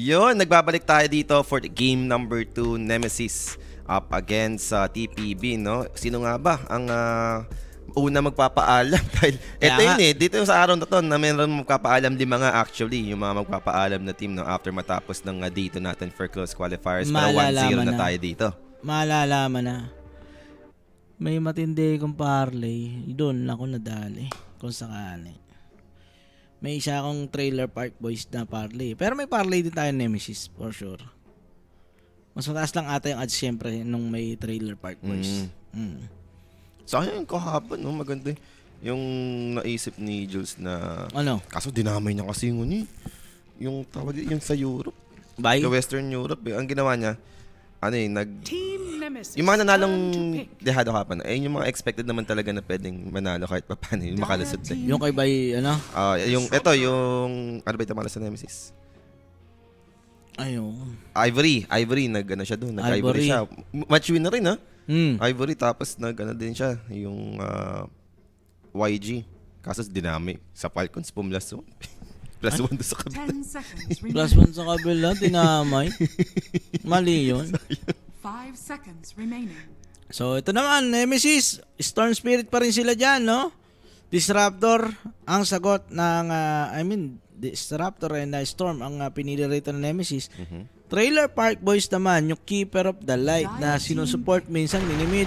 Yun, nagbabalik tayo dito for the game number 2, Nemesis up against TPB, no? Sino nga ba ang una magpapaalam? Dahil ito yun dito sa araw na to na meron magpapaalam din mga actually, yung mga magpapaalam na team, no? After matapos ng dito natin for close qualifiers. Pero 1-0 na tayo dito. Malalaman na. May matindi kong parlay. Doon ako nadali. Kung sakali. May isa akong Trailer Park Boys na parlay. Pero may parlay din tayo Nemesis, for sure. Mas mataas lang ata yung odds syempre nung may Trailer Park Boys. Sa akin yung kahapon, no? Maganda yung naisip ni Jules na... Ano? Kaso dinamay niya kasi yung tawag yung sa Europe. Bye? Sa Western Europe. Ang ginawa niya, yung mga nanalong dehado kapon, yung mga expected naman talaga na pwedeng manalo kahit pa paano, yung makalusot din. Yung kay Bay, ano? Yung ano ba ito mga sa Nemesis? Ayun. Ivory, siya doon. Nag-Ivory siya. Match winner rin, ha? Ivory, tapos din siya, yung YG. Kaso dinami. Sa Falcons, pumlas +1 doon sa kabila. +1 sa kabila, dinamay. Mali yun. 5 seconds remaining. So, ito naman, Nemesis. Storm Spirit pa rin sila dyan, no? Disruptor ang sagot ng, Disruptor and Storm ang pinili rito ng Nemesis. Trailer Park Boys naman, yung Keeper of the Light na sinusupport minsan minimid.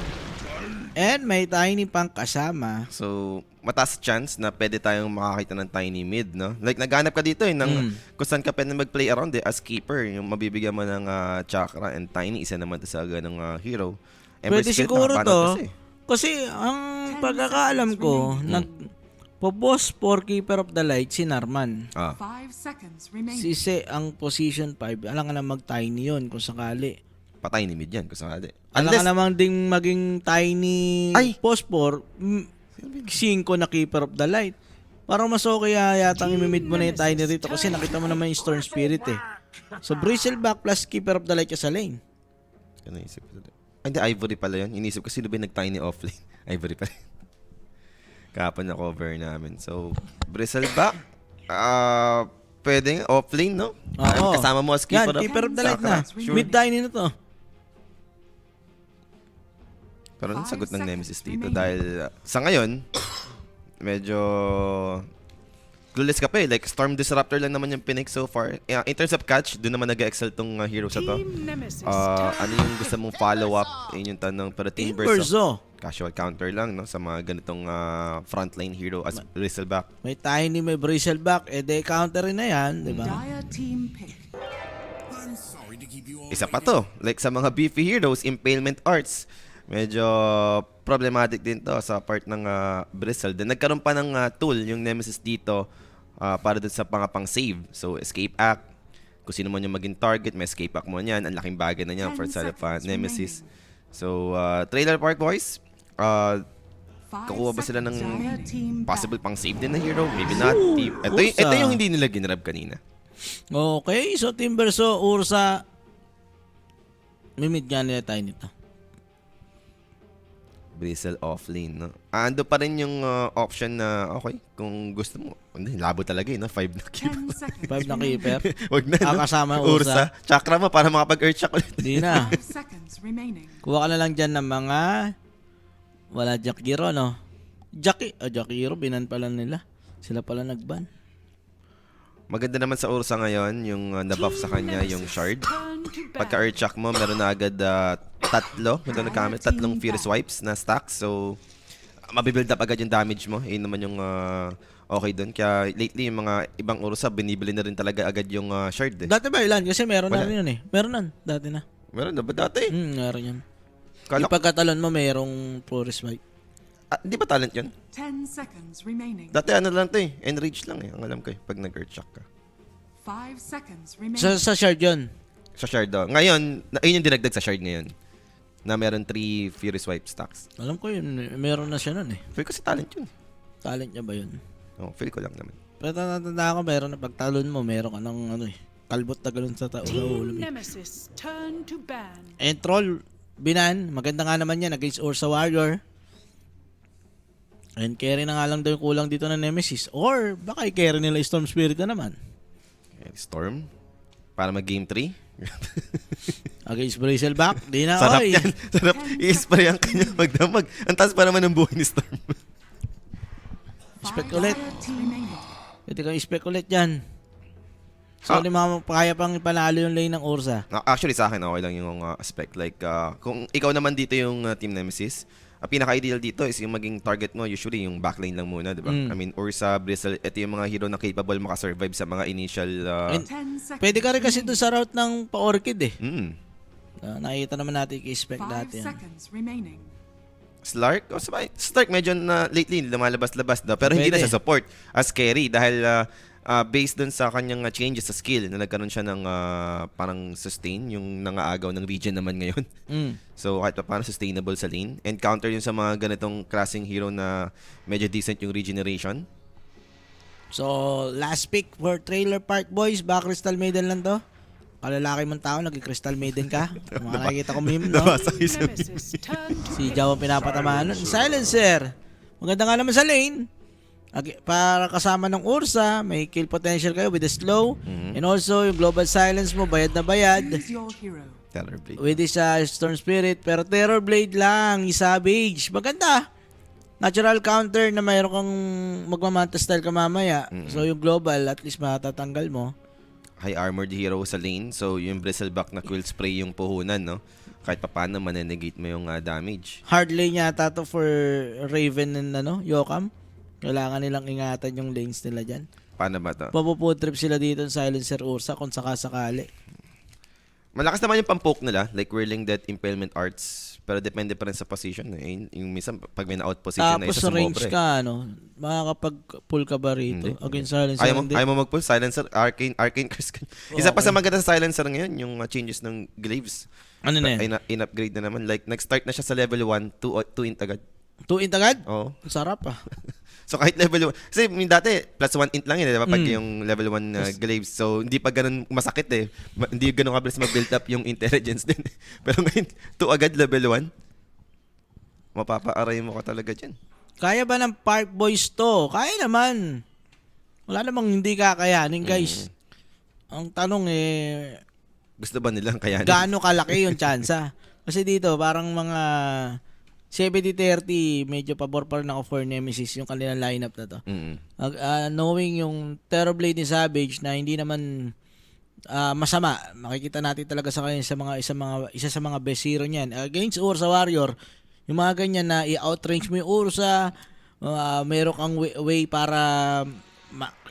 And may Tiny pang kasama. So, mataas chance na pwede tayong makakita ng Tiny mid, no? Like, naghanap ka dito ng kung saan ka pwede mag-play around as keeper. Yung mabibigyan mo ng Chakra and Tiny, isa naman sa ganong hero. Pwede siguro to. Kasi ang pagkakaalam ko, nagpo-boss for Keeper of the Light si Narman. 5 seconds remaining. Si Se ang position 5. Alam ka na mag-Tiny yun kung sakali. Pa-Tiny mid yan kung sakali. Alam ka namang ding maging Tiny post 4, 5 na Keeper of the Light. Parang mas okay yata ang imimid mo na yung Tiny rito kasi nakita mo naman yung Storm Spirit eh. So Bristleback plus Keeper of the Light sa lane. Ano isip ko? Hindi, Ivory pala yun. Inisip ko sino ba yung nag-Tiny offlane? Ivory pala. Kapon na cover namin. So, Bristleback. Pwedeng offlane, no? Kasama mo as Keeper of the Light na. Sure. Mid Tiny na to. Pero ang sagot ng Nemesis dito dahil sa ngayon, medyo clueless ka pa eh. Like, Storm Disruptor lang naman yung pinik so far. In terms of catch, doon naman nag-excel tong hero sa to. Ano yung gusto mong follow-up? Yun yung tanong. Pero Team Verso, casual counter lang, no? Sa mga ganitong frontline hero as Bristleback. May Tiny, may Bristleback. De counter rin na yan, di ba? Isa pa to. Like sa mga beefy heroes, Impalement Arts. Medyo problematic din to sa part ng Bristle. Then nagkaroon pa ng tool yung Nemesis dito para dun sa pang save. So Escape Act. Kung sino man yung maging target, may Escape Act mo niyan. Ang laking bagay na niyan for side of Nemesis. So Trailer Park Boys, kukuha ba sila ng possible pang save din na hero? Maybe not. Ito yung hindi nila ginrab kanina. Okay, so Team Verso, Ursa, mimid nga nila tayo nito. Bristle offlane, no? Ando pa rin yung option na, okay, kung gusto mo. Hindi, labo talaga no? 5 na keeper. 5 na keeper? Huwag na, no? Kasama Ursa. Chakra mo para makapag-earth shock ulit. Hindi na. Kuha ka na lang dyan ng mga wala Jakiro, no? Jakiro, binan pala nila. Sila pala nagban. Maganda naman sa Ursa ngayon, yung nabuff sa kanya, yung shard. Pagka-earth shock mo, meron na agad tatlong Fierce Wipes na stacks. So, mabibuild up agad yung damage mo. Yun naman yung okay dun. Kaya lately, yung mga ibang Ursa, binibili na rin talaga agad yung shard. Dati ba ilan? Kasi meron na rin yun eh. Meron na. Dati na. Meron na ba dati? Meron yun. Yung pagkatalon mo, merong Forest Wipe. Di ba talent yun? 10 seconds remaining. Dati ano lang to eh. Enrage lang eh. Ang alam ko eh. Pag nag-earth shock ka. 5 seconds remaining. Sa shard yun? Sa shard daw. Ngayon, ayun yung dinagdag sa shard ngayon. Na meron 3 Furious Wipe stacks. Alam ko yun. Meron na siya nun eh. Feel ko si talent yun. Talent niya ba yun? Oo, feel ko lang naman. Pero tatanda ko meron na pagtalon mo, meron ka ng kalbot na galon sa ulo. Nemesis, turn to ban. And troll, binan. Maganda nga naman yan against Ursa Warrior. And carry na nga lang daw yung kulang dito ng Nemesis. Or baka i-carry nila Storm Spirit na naman. Okay, Storm. Para mag game 3. Against Bristleback. Di na, Sarap oy. yan. Sarap. I-spray ang kanya magdamag. Ang taas pa naman ng buhay ni Storm. Expect 5 ulit. seconds remaining. Pwede kang expect ulit dyan. So, kaya pang ipanalo yung lane ng Ursa. Actually, sa akin, okay lang yung aspect. Like, kung ikaw naman dito yung Team Nemesis, ang pinaka-ideal dito is yung maging target mo, usually yung backline lang muna, di ba? I mean, Ursa, Bristle, ito yung mga hero na capable makasurvive sa mga initial... And 10 seconds. pwede ka rin kasi doon sa route ng pa-orchid eh. Nakikita naman natin i-expect 5 dati yan. seconds remaining. Slark? O sabay, Stark medyo na lately lumalabas-labas daw. Pero hindi na Pwede. siya support as carry dahil based dun sa kanyang changes sa skill na nagkaroon siya ng parang sustain, yung nangaagaw ng region naman ngayon. So kahit pa paano sustainable sa lane. And counter yun sa mga ganitong klaseng hero na medyo decent yung regeneration. So, last pick for Trailer Park Boys. Baka Crystal Maiden lang to. Kalalaki mong tao, nag-Crystal Maiden ka. Mga nakikita ko meme, no? Nabasa ko yung Nemesis turn to Si Jaw ang pinapatamaan nun. Silencer. Maganda nga naman sa lane. Para kasama ng Ursa, may kill potential kayo with the slow. And also, yung global silence mo, bayad na bayad. choose your hero. Terrorblade. With this Storm Spirit. Pero Terror Blade lang, Savage. Maganda. Natural counter na mayroon kang magmamanta style ka mamaya. So, yung global, at least matatanggal mo. High armored hero sa lane. So yung Bristleback na quill spray yung puhunan, no? Kahit pa paano manenegate mo yung damage. Hard lane yata to for Raven and Yokam. Kailangan nilang ingatan yung lanes nila dyan. Paano ba to? Papupood trip sila dito ng Silencer Ursa kung sakasakali. Malakas naman yung pampoke nila, like Whirling Death, Impalement Arts. Pero depende pa rin sa position. Yung minsan, pag may na-out position na Tapos isa sa range sumobra. ka, makakapag-pull ka ba rito? Hindi. Against Silencer, Ayaw mo mag-pull, Silencer, Arcane Curse. Isa pa sa maganda sa Silencer ngayon, yung changes ng Glaives. Ano na yan? Ay, in-upgrade na naman. Like, nag-start na siya sa level 1, 2 int agad. 2 int agad? Oo. Ang sarap ah. So kahit level 1, kasi dati plus 1 int lang yun, di ba? Pag yung level 1 Glaives. So hindi pa ganun masakit eh. Hindi ganun kabilis mag-build up yung intelligence din. Pero ngayon, 2 agad level 1. Mapapa-array mo ka talaga dyan. Kaya ba ng Park Boys to? Kaya naman. Wala namang hindi kakayanin, guys. Ang tanong Gusto ba nilang kayanin? gaano kalaki yung tsansa? Kasi dito, parang mga 70-30, medyo pabor pa rin ako for Nemesis yung kanilang lineup na to. Knowing yung Terrorblade ni Savage na hindi naman masama, makikita natin talaga sa kanya isa sa mga best hero niyan. Against Ursa Warrior, yung mga ganyan na i-outrange mo yung Ursa, meron kang way para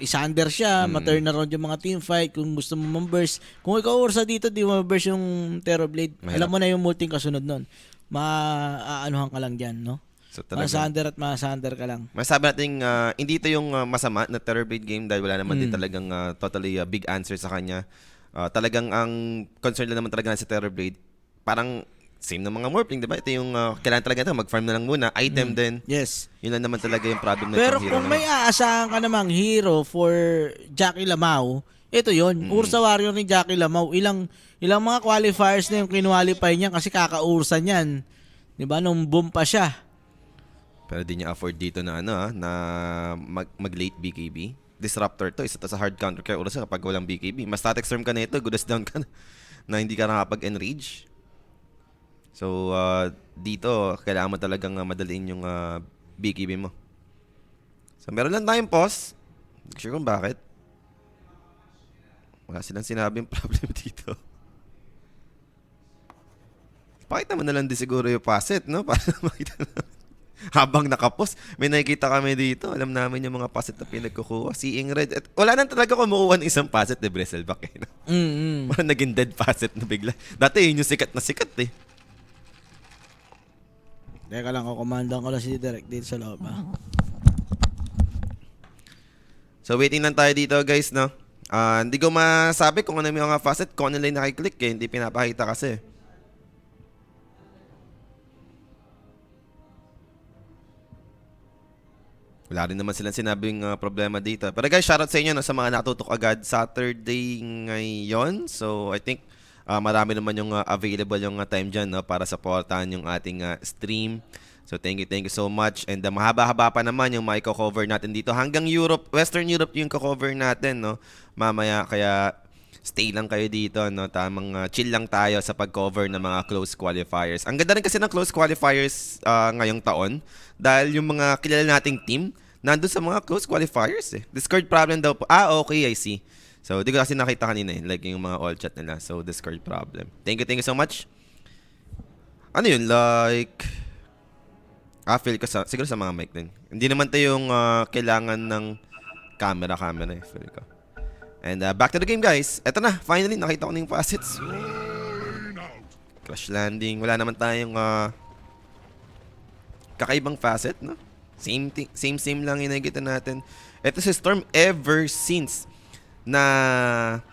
isander siya, ma-turn around yung mga teamfight kung gusto mo ma-burst. Kung ikaw Ursa dito, di mo ma-burst yung Terrorblade. Mahirap. Alam mo na yung multing kasunod nun. Maaanuhan ka lang dyan, no? So talaga. Masander ka lang. Masabi natin, hindi ito yung masama na Terrorblade game dahil wala naman din talagang totally big answer sa kanya. Talagang ang concern lang naman talaga sa Terrorblade, parang same ng mga Morphling, diba? Ito yung kailangan talaga ito, mag-farm na lang muna, item din. Yes. Yun lang naman talaga yung problem na Pero itong hero kung na may aasahan ka namang hero for Jackie Lamau, ito yon. Ursa Warrior ni Jackie Lamau. Ilang mga qualifiers na yung kinualify niya kasi kaka-Ursa niyan. 'Di ba? Nung boom pa siya. Pero di niya afford dito na na mag-late BKB. Disruptor to, isa to sa hard counter kay Ursa kapag walang BKB. Mas static storm ka na ito, good as down ka na hindi ka nakapag-enrage. So, dito, kailangan mo talagang madaliin yung BKB mo. So, meron lang tayong pause. Hindi sure kung bakit. Wala silang sinabing problem dito. Pakita mo na lang din siguro yung facet, no? Para makita namin. Habang nakapos, may nakikita kami dito. Alam namin yung mga facet na pinagkukuha. Seeing red. At wala nang talaga kumukuha ng isang facet de Bristleback. Eh, no? Parang naging dead facet na bigla. Dati yun yung sikat na sikat eh. Teka lang, kukumandan ko lang si Direct dito sa loob. So, waiting lang tayo dito, guys, no? Hindi ko masabi kung ano yung mga facet, kung ano lang nakiklik eh. Hindi pinapakita kasi. Wala rin naman silang sinabing problema dito. Pero guys, shoutout sa inyo no, sa mga natutok agad Saturday ngayon. So, I think marami naman yung available yung time dyan no, para supportahan yung ating stream. So, thank you so much. And mahaba-haba pa naman yung cover natin dito. Hanggang Europe, Western Europe yung cover natin, no? Mamaya, kaya stay lang kayo dito, no? Tamang chill lang tayo sa pag-cover ng mga close qualifiers. Ang ganda rin kasi ng close qualifiers ngayong taon dahil yung mga kilala nating team nandun sa mga close qualifiers eh. Discord problem daw po. Okay, I see. So, di ko kasi nakita kanina eh, like yung mga all chat nila. So, Discord problem. Thank you so much. Ano yun, like... feel ko siguro sa mga mic din. Hindi naman tayo yung kailangan ng camera eh, feel ko. And back to the game, guys. Eto na, finally, nakita ko na yung facets. Crash landing. Wala naman tayong kakaibang facet, no? Same lang yung nakikita natin. Ito si Storm ever since na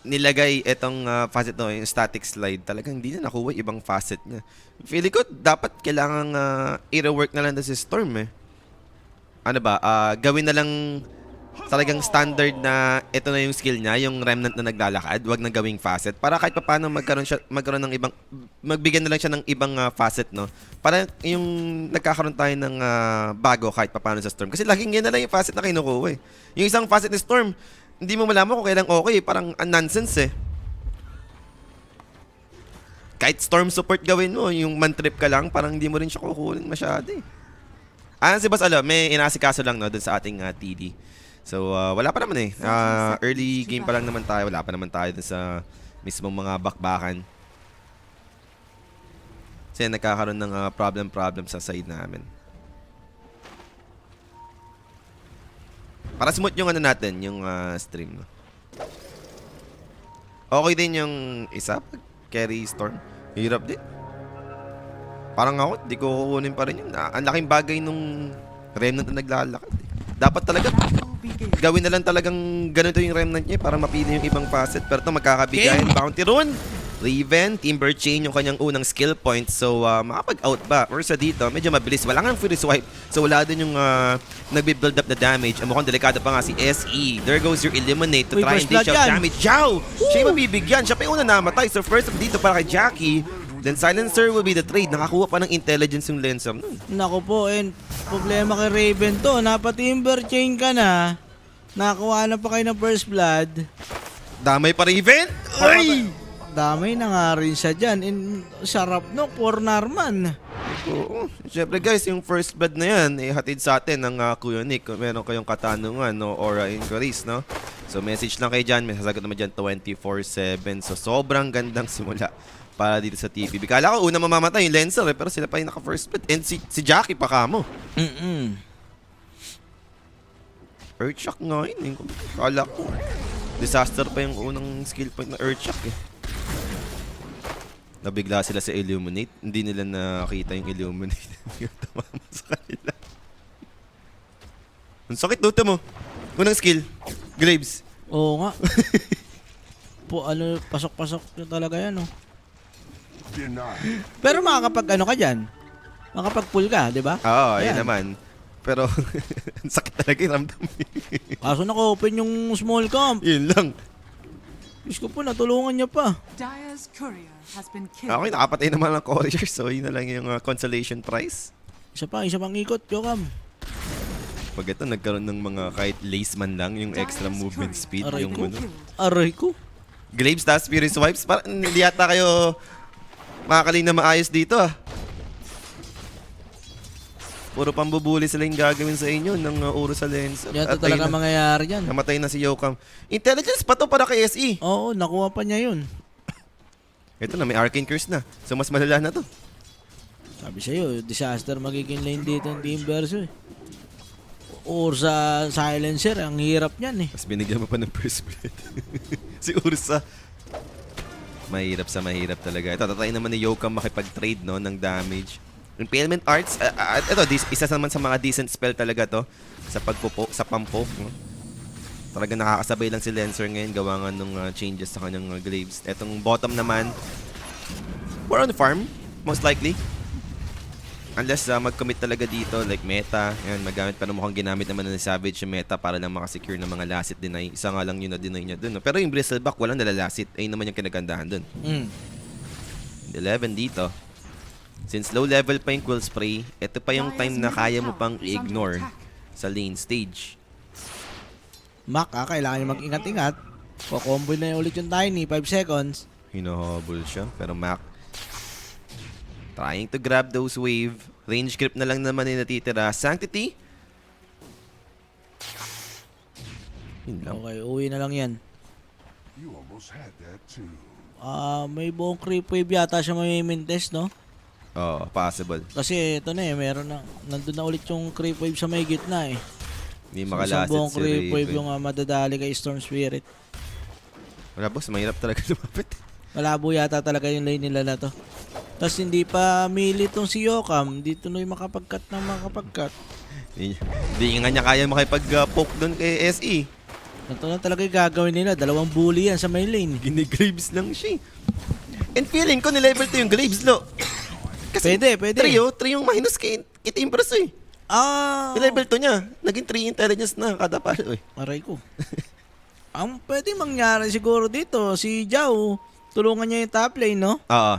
nilagay itong facet no, yung static slide. Talagang hindi na nakuha ibang facet niya. Feeling ko, dapat kailangan i-rework na lang na si Storm eh. Ano ba? Gawin na lang talagang standard na ito na yung skill niya, yung remnant na naglalakad, wag na gawing facet para kahit papaano magkaroon ng ibang magbigyan na lang siya ng ibang facet, no? Para yung nagkakaroon tayo ng bago kahit papaano sa Storm. Kasi laging yan na lang yung facet na kinukuha eh. Yung isang facet ni Storm, hindi mo malaman kung kailang okay, parang nonsense eh. Kahit Storm support gawin mo, yung man-trip ka lang, parang hindi mo rin siya kukunin masyado eh. Si Boss Alo, may inasikaso lang no dun sa ating TD. So, wala pa naman eh. Early game pa lang naman tayo. Wala pa naman tayo dun sa mismong mga bakbakan. Kasi nagkakaroon ng problem sa side namin. Para smooth yung ano natin, yung stream. No? Okay din yung isa, carry Storm. Hirap din. Parang ako, di ko kukunin pa rin yun. Ang laking bagay nung remnant na naglalakad. Dapat talaga gawin na lang talagang ganito yung remnant niya para mapili yung ibang facet. Pero ito magkakabigayan. Bounty Rune, Raven, Timber Chain yung kanyang unang skill point. So makapag-out ba? Ursa dito, medyo mabilis. Wala nga free swipe. So wala din yung nagbi-build up na damage. Mukhang delikado pa nga si SE. There goes your Eliminate to try and dish out damage. Yow! Siya yung mabibigyan. Siya pa yung una namatay. So first up dito para kay Jackie. Then Silencer will be the trade. Nakakuha pa ng intelligence yung Lensam. Naku po, problema kay Raven to. Napa-timber chain ka na. Nakakuha na pa kayo ng first blood. Damay pa Raven? Ay! Damay na nga rin siya dyan. Sarap no, for Narman. Oo. Siyempre guys, yung first blood na yan, hatid sa atin ng Kuya Nick. Kung meron kayong katanungan, no, aura inquiries, no? So message lang kay Jan. May sasagot naman dyan 24/7. So sobrang gandang simula para dito sa TPB. Kala ko una mamamatay yung Lancer pero sila pa yung naka-first blood. And si Jackie pa kamo. Earthshock nga yun. Kala ko. Disaster pa yung unang skill point na Earthshock eh. Nabigla sila sa Illuminate. Hindi nila nakita yung Illuminate. Yung tumama sa kanila. Ang sakit dote mo. Unang skill. Graves. Oo nga. Pasok-pasok yun talaga yan, oh. Pero makakapag ano ka dyan? Makapag-pull ka, di ba? Oo, yun naman. Pero, ang sakit talaga yung ramdam. Kaso naka-open yung small camp. Yun lang. Diyos ko po, natulungan niya pa. Dire's courier has been killed. Okay, nakapatay naman ng courier. So, yun na lang yung consolation prize. Isa pang ikot, Yokam. Pag ito, nagkaroon ng mga kahit lace man lang, yung extra movement speed. Aray Yung ko. ano. Aray ko. Graves, tas Spirit Swipes. Parang hindi yata kayo makakaling na maayos dito ah. Puro pambubuli sila yung gagawin sa inyo ng Uro sa Lens. Yata talaga mangyayari dyan. Namatay na si Yokam. Intelligence pa to para kay SE. Oo, nakuha pa niya yun. Ito na, may Arcane Curse na. So mas malala na to. Sabi sa'yo, disaster magiging lane dito ng Team Verso eh. Ursa Silencer, ang hirap niyan eh. Tapos binigyan mo pa ng first blood. Si Ursa. Mahirap talaga. Ito, tatay naman ni Yokam makipag-trade no, ng damage. Impalement Arts, ito, isa naman sa mga decent spell talaga to sa sa pampo. No? Talaga nakakasabay lang si Lancer ngayon gawa nga nung changes sa kanyang Graves. Etong bottom naman, we're on the farm, most likely. Unless mag-commit talaga dito, like meta, yan, magamit pa na mukhang ginamit naman ni Savage yung meta para lang makasecure ng mga last hit deny. Isa nga lang yun na deny niya dun. No? Pero yung Bristleback, walang nalalasit. Ayun naman yung kinagandahan dun. 11 dito. Since low level pa yung Quill Spray, ito pa yung time na kaya mo pang i-ignore sa lane stage. Mac, kailangan niya mag-ingat-ingat. Kukomboy na ulit yung Tiny, 5 seconds. Hinahabol siya. Pero Mac, trying to grab those wave. Range grip na lang naman yung natitira. Sanctity. Yun lang. Okay, uwi na lang yan. You almost had that too. May buong creep wave yata siya may test, no? Oo, possible. Kasi ito na meron na, nandun na ulit yung creep wave sa may gitna eh. Hindi Isang makalasit buong si creep wave Raven. yung madadali kay Storm Spirit. Wala boss, mahirap talaga lumapit. Malabo yata talaga yung lane nila na to. Tapos hindi pa mili tong si Yokam, di tuloy makapagkat ng makapagkat. Hindi nga niya kaya makipag-poke doon kay SE. Ito na talaga yung gagawin nila, 2 bully yan sa may lane. Gini-Graves lang siya. And feeling ko ni-level 2 yung Graves, lo. Kasi Pwede. 3 yung minus kay Timbers eh. Level 2 niya. Naging 3 intelligence na kada palo eh. Aray ko. Ang pwede mangyari siguro dito, si Jao, tulungan niya yung top lane, no? Oo.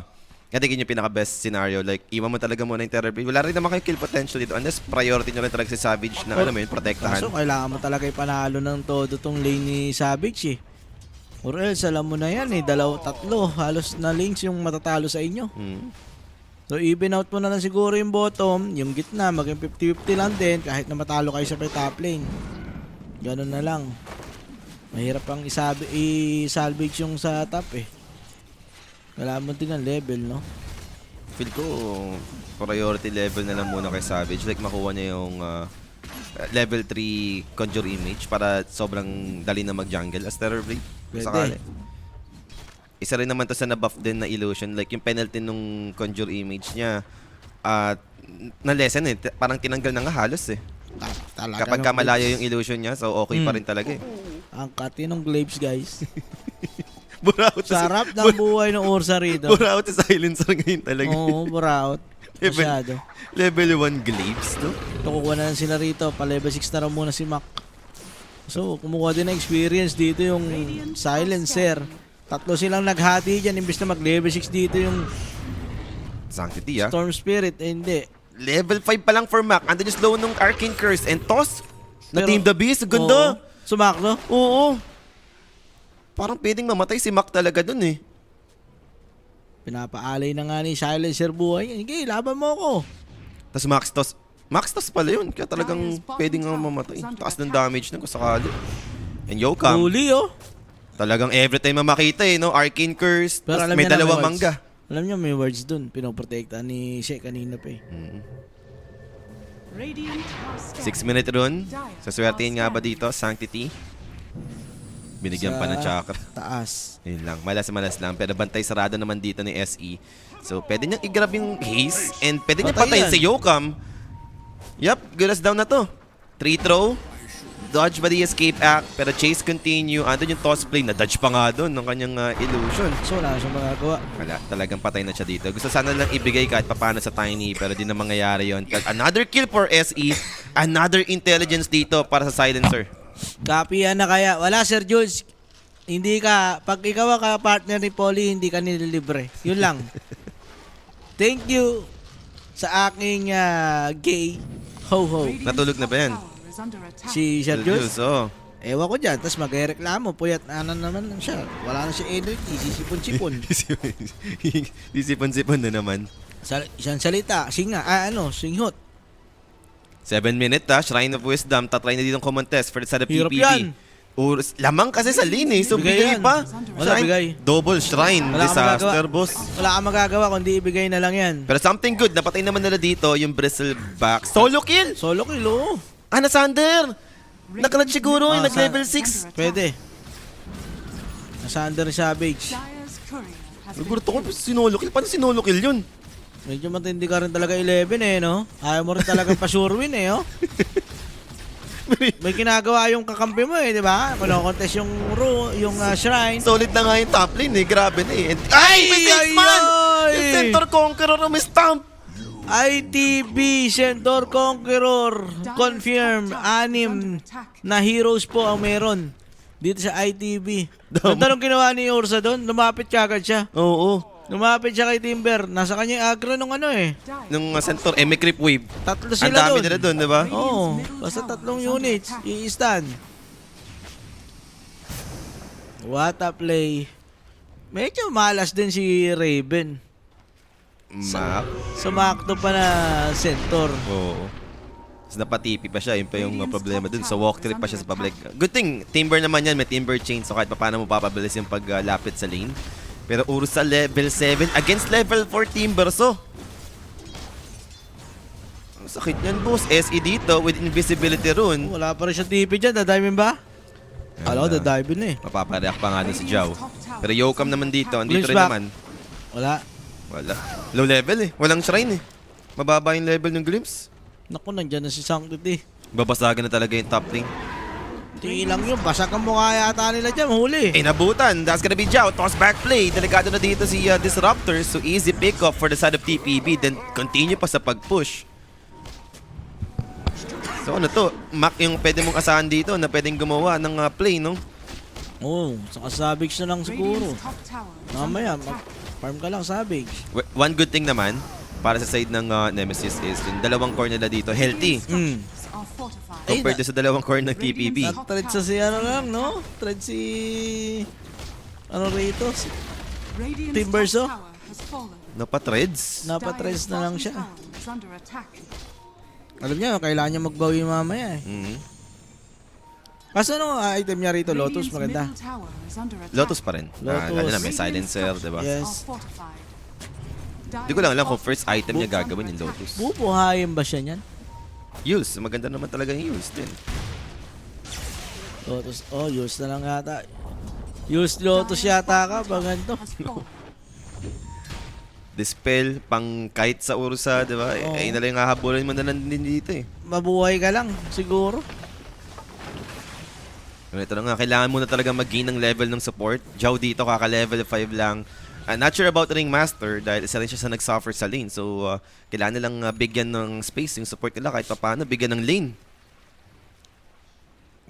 Kasi yun yung pinaka-best scenario. Like, iwan mo talaga muna yung Terror Blade. Wala rin naman kayo kill potential dito. Unless priority nyo lang talaga si Savage na alam mo yun, protektahan. So, kailangan mo talaga ipanalo ng todo tong lane ni Savage eh. Or else, alam mo na yan eh, 2, 3, halos na lanes yung matatalo sa inyo. So, even out mo na lang siguro yung bottom, yung gitna, maging 50-50 lang din, kahit na matalo kayo sa top lane. Ganun na lang. Mahirap ang i-salvage yung sa top eh. Kailangan mo din ang level, no? Feel ko, priority level na lang muna kay Savage. Like, makuha niya yung level 3 Conjure Image para sobrang dali na mag-jungle as Terror Blade. Pwede. Sakali. Isa rin naman to sa na-buff din na illusion. Like, yung penalty nung Conjure Image niya, na-lesson eh. Parang tinanggal na nga halos eh. Talaga Kapag nung malayo Glaives. yung illusion niya, so okay pa rin talaga eh. Ang kati ng Glaives, guys. Buraot Sarap ng buhay ng Ursa rito. Buraot sa silencer ngayon talaga. Oo, buraot. Masyado. Level 1 Glaives, no? Ito, kukuha na lang sila rito. Pa-level 6 na raw muna si Mac. So, kumukuha din ng experience dito yung silencer. 3 silang naghati dyan. Imbis na mag-level 6 dito yung Sanctity, ah. Storm Spirit. Eh, hindi. Level 5 pa lang for Mac. Andun yung slow nung Arcane Curse. And Toss, na Pero- Team the Beast. Ganda. Sumaklo. Oo. Parang pwedeng mamatay si Mac talaga dun eh. Pinapaalay na nga ni silencer buhay. Sige, laban mo ako. Tapos Max Toss. Max Toss pala yun. Kaya talagang pwedeng nga mamatay. Taas ng damage na kung sakali. And Yokam. Huli, oh. Talagang every time makita eh, no? Arcane Curse. Pero Tapos alam may niya na dalawang words. mangga. Alam niyo may words dun. Pinoprotekta ni Shea kanina pa eh. Radiant are 6 minute run. Saswertein nga ba dito? Sanctity. Binigyan pa ng chakra. Taas. Yun lang. Malas-malas lang. Pero bantay sarado naman dito ni SE. So, pwede niyang i-grab yung haze. And pwede niyang Patay patayin yan. si Yokam. Yup. Gulas down na to. 3 throw. Dodge ba the escape act? Pero chase continue. Andun yung toss play. Na-dodge pa nga doon ng kanyang illusion. So, wala siyang magagawa. Wala. Talagang patay na siya dito. Gusto sana lang ibigay kahit papano sa Tiny. Pero di na mangyayari yun. Another kill for SE. Another intelligence dito para sa silencer. Kapihan na kaya. Wala, Sir Jules. Hindi ka, pag ikaw ang partner ni Polly, hindi ka nililibre. Yun lang. Thank you sa aking gay ho-ho. Natulog na ba yan? Si Sir Jules. Oo. Ewan ko dyan. Tapos magreklamo. Puyat na naman siya. Wala na siya energy. Sisipon-sipon. Sisipon-sipon na naman. Isang salita. Singa. Singhot. 7 minute Shrine of Wisdom. Tatry na dito ng common test for the side of Hirap PPP. yan. Lamang kasi sa lane eh. So Bigay bigay yan. pa. Wala, bigay. Double shrine. Wala kang Disaster, magagawa. boss. Wala kang magagawa kundi ibigay na lang yan. Pero something good. Napatay naman nila dito yung Bristleback. Solo kill! Solo kill, oh. Sander! Nakalad siguro yung nag-level 6. Pwede. Nasa under Savage. Nagulat ako, sinolo kill. Paano sinolo kill yun? Medyo matindi ka rin talaga 11 eh, no? Ayaw mo rin talaga pa-sure win eh, oh. May ginagawa yung kakampi mo eh, di ba? Kino-contest yung shrine. Solid na nga yung top lane eh. Grabe na eh. And, ay! May six man! Yung Centaur Conqueror na may stamp! ITB Centaur Conqueror confirm 6 na heroes po ang meron dito sa ITB. Ganda nung ginawa ni Ursa doon, lumapit kagad siya. Oo. Lumapit siya kay Timber. Nasa kanya yung aggro nung Nung Centaur, may creep wave. 3 Ang sila dami doon. nila doon, di ba? Oo, basta 3 units, i-stand. What a play. Medyo malas din si Raven. Map. Sumakto pa na center. Oo. Tapos napatipi pa siya. Yun pa yung problema dun. So walk trip pa siya sa public. Good thing, Timber naman yan. May Timber chain. So kahit pa paano mo papabilis yung paglapit sa lane. Pero Urus sa level 7 against level 4 Timber. So, ang sakit yan, boss. SE dito with invisibility rune. Wala pa rin siya TP dyan. Dadiving ba? Alam ko, dadiving na eh. Mapapareact pa nga dun si Zhao. Pero Yokam naman dito. Andito Glimpse rin back. naman. Wala. Wala. Low level eh. Walang shrine eh. Mababa yung level ng Glimpse. Naku, nandyan na si Sanctity. Babasagan na talaga yung top lane. Hindi lang yun. Basag ang mukha yata nila dyan. Mahuli. Nabutan. That's gonna be Zhao. Toss back play. Delikado na dito si Disruptor. So easy pick up for the side of TPB. Then continue pa sa pag-push. So ano to? Mac yung pwede mong asahan dito na pwedeng gumawa ng play, no? Oo. Saka Savage na lang siguro. Radiant's top tower is Mamaya, under attack. farm ka lang Savage. One good thing naman para sa side ng Nemesis is yung dalawang core nila dito healthy. Structures are fortified. Ay, Compared to sa dalawang core ng TPB. Thread sa si ano lang, no? Thread si... Ano rito? Radiant's Timberso? top tower has fallen. Napatreds. Napatres na lang Dire's siya. bottom tower is under attack. Alam niya, kailangan niya magbawi mamaya eh. Mhm. Kaso ano item niya rito? Lotus, Radiant's maganda. middle tower is under attack. Lotus pa rin. Lotus. Lalo na may Radiant's silencer, structures diba? Yes. are fortified. Di ko lang alam kung first item niya gagawin yung Lotus. Bubuhayin ba siya niyan? Yules. Maganda naman talaga yung Yules din. Lotus, oh, use na lang yata. Use Lotus yata ka, ba ganito? Has fallen. Dispel, pang kahit sa Ursa, di ba? Oo. Ayun na lang yung hahabulin mo na lang din dito eh. Mabuhay ka lang, siguro. Ito na nga, kailangan mo na talaga mag-gain ng level ng support. Zhao dito, kaka-level 5 lang. Not sure about Ringmaster dahil isa rin siya sa nag-suffer sa lane. So, kailangan nilang bigyan ng space yung support nila kahit pa paano, bigyan ng lane.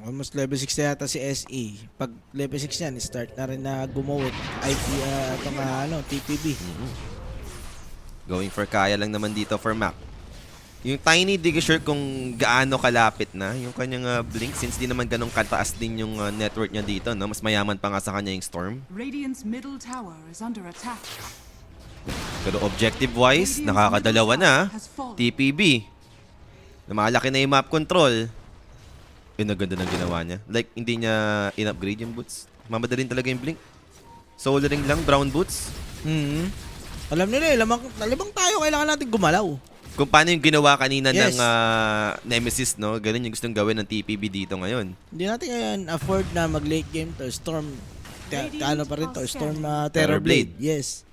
Almost level 6 na yata si SE. Pag level 6 yan, start na rin na gumawit. Itong TPB. Going for kaya lang naman dito for Mac. Yung Tiny, di ko sure kung gaano kalapit na yung kanyang blink since di naman ganong kataas din yung network niya dito. No? Mas mayaman pa nga sa kanya yung Storm. Radiant's middle tower is under attack. Pero objective-wise, nakakadalawa na. TPB. Namalaki na yung map control. Yun ang ganda ng ginawa niya. Like, hindi niya in-upgrade yung boots. Mamadalin talaga yung blink. Soldering lang, brown boots. Alam nila eh, lamang tayo, kailangan natin gumalaw. Kung paano yung ginawa kanina Yes. ng Nemesis, no? Ganun yung gustong gawin ng TPB dito ngayon. Hindi natin ngayon afford na mag-late game to Storm. Ano pa rin to? Storm Terrorblade. Yes.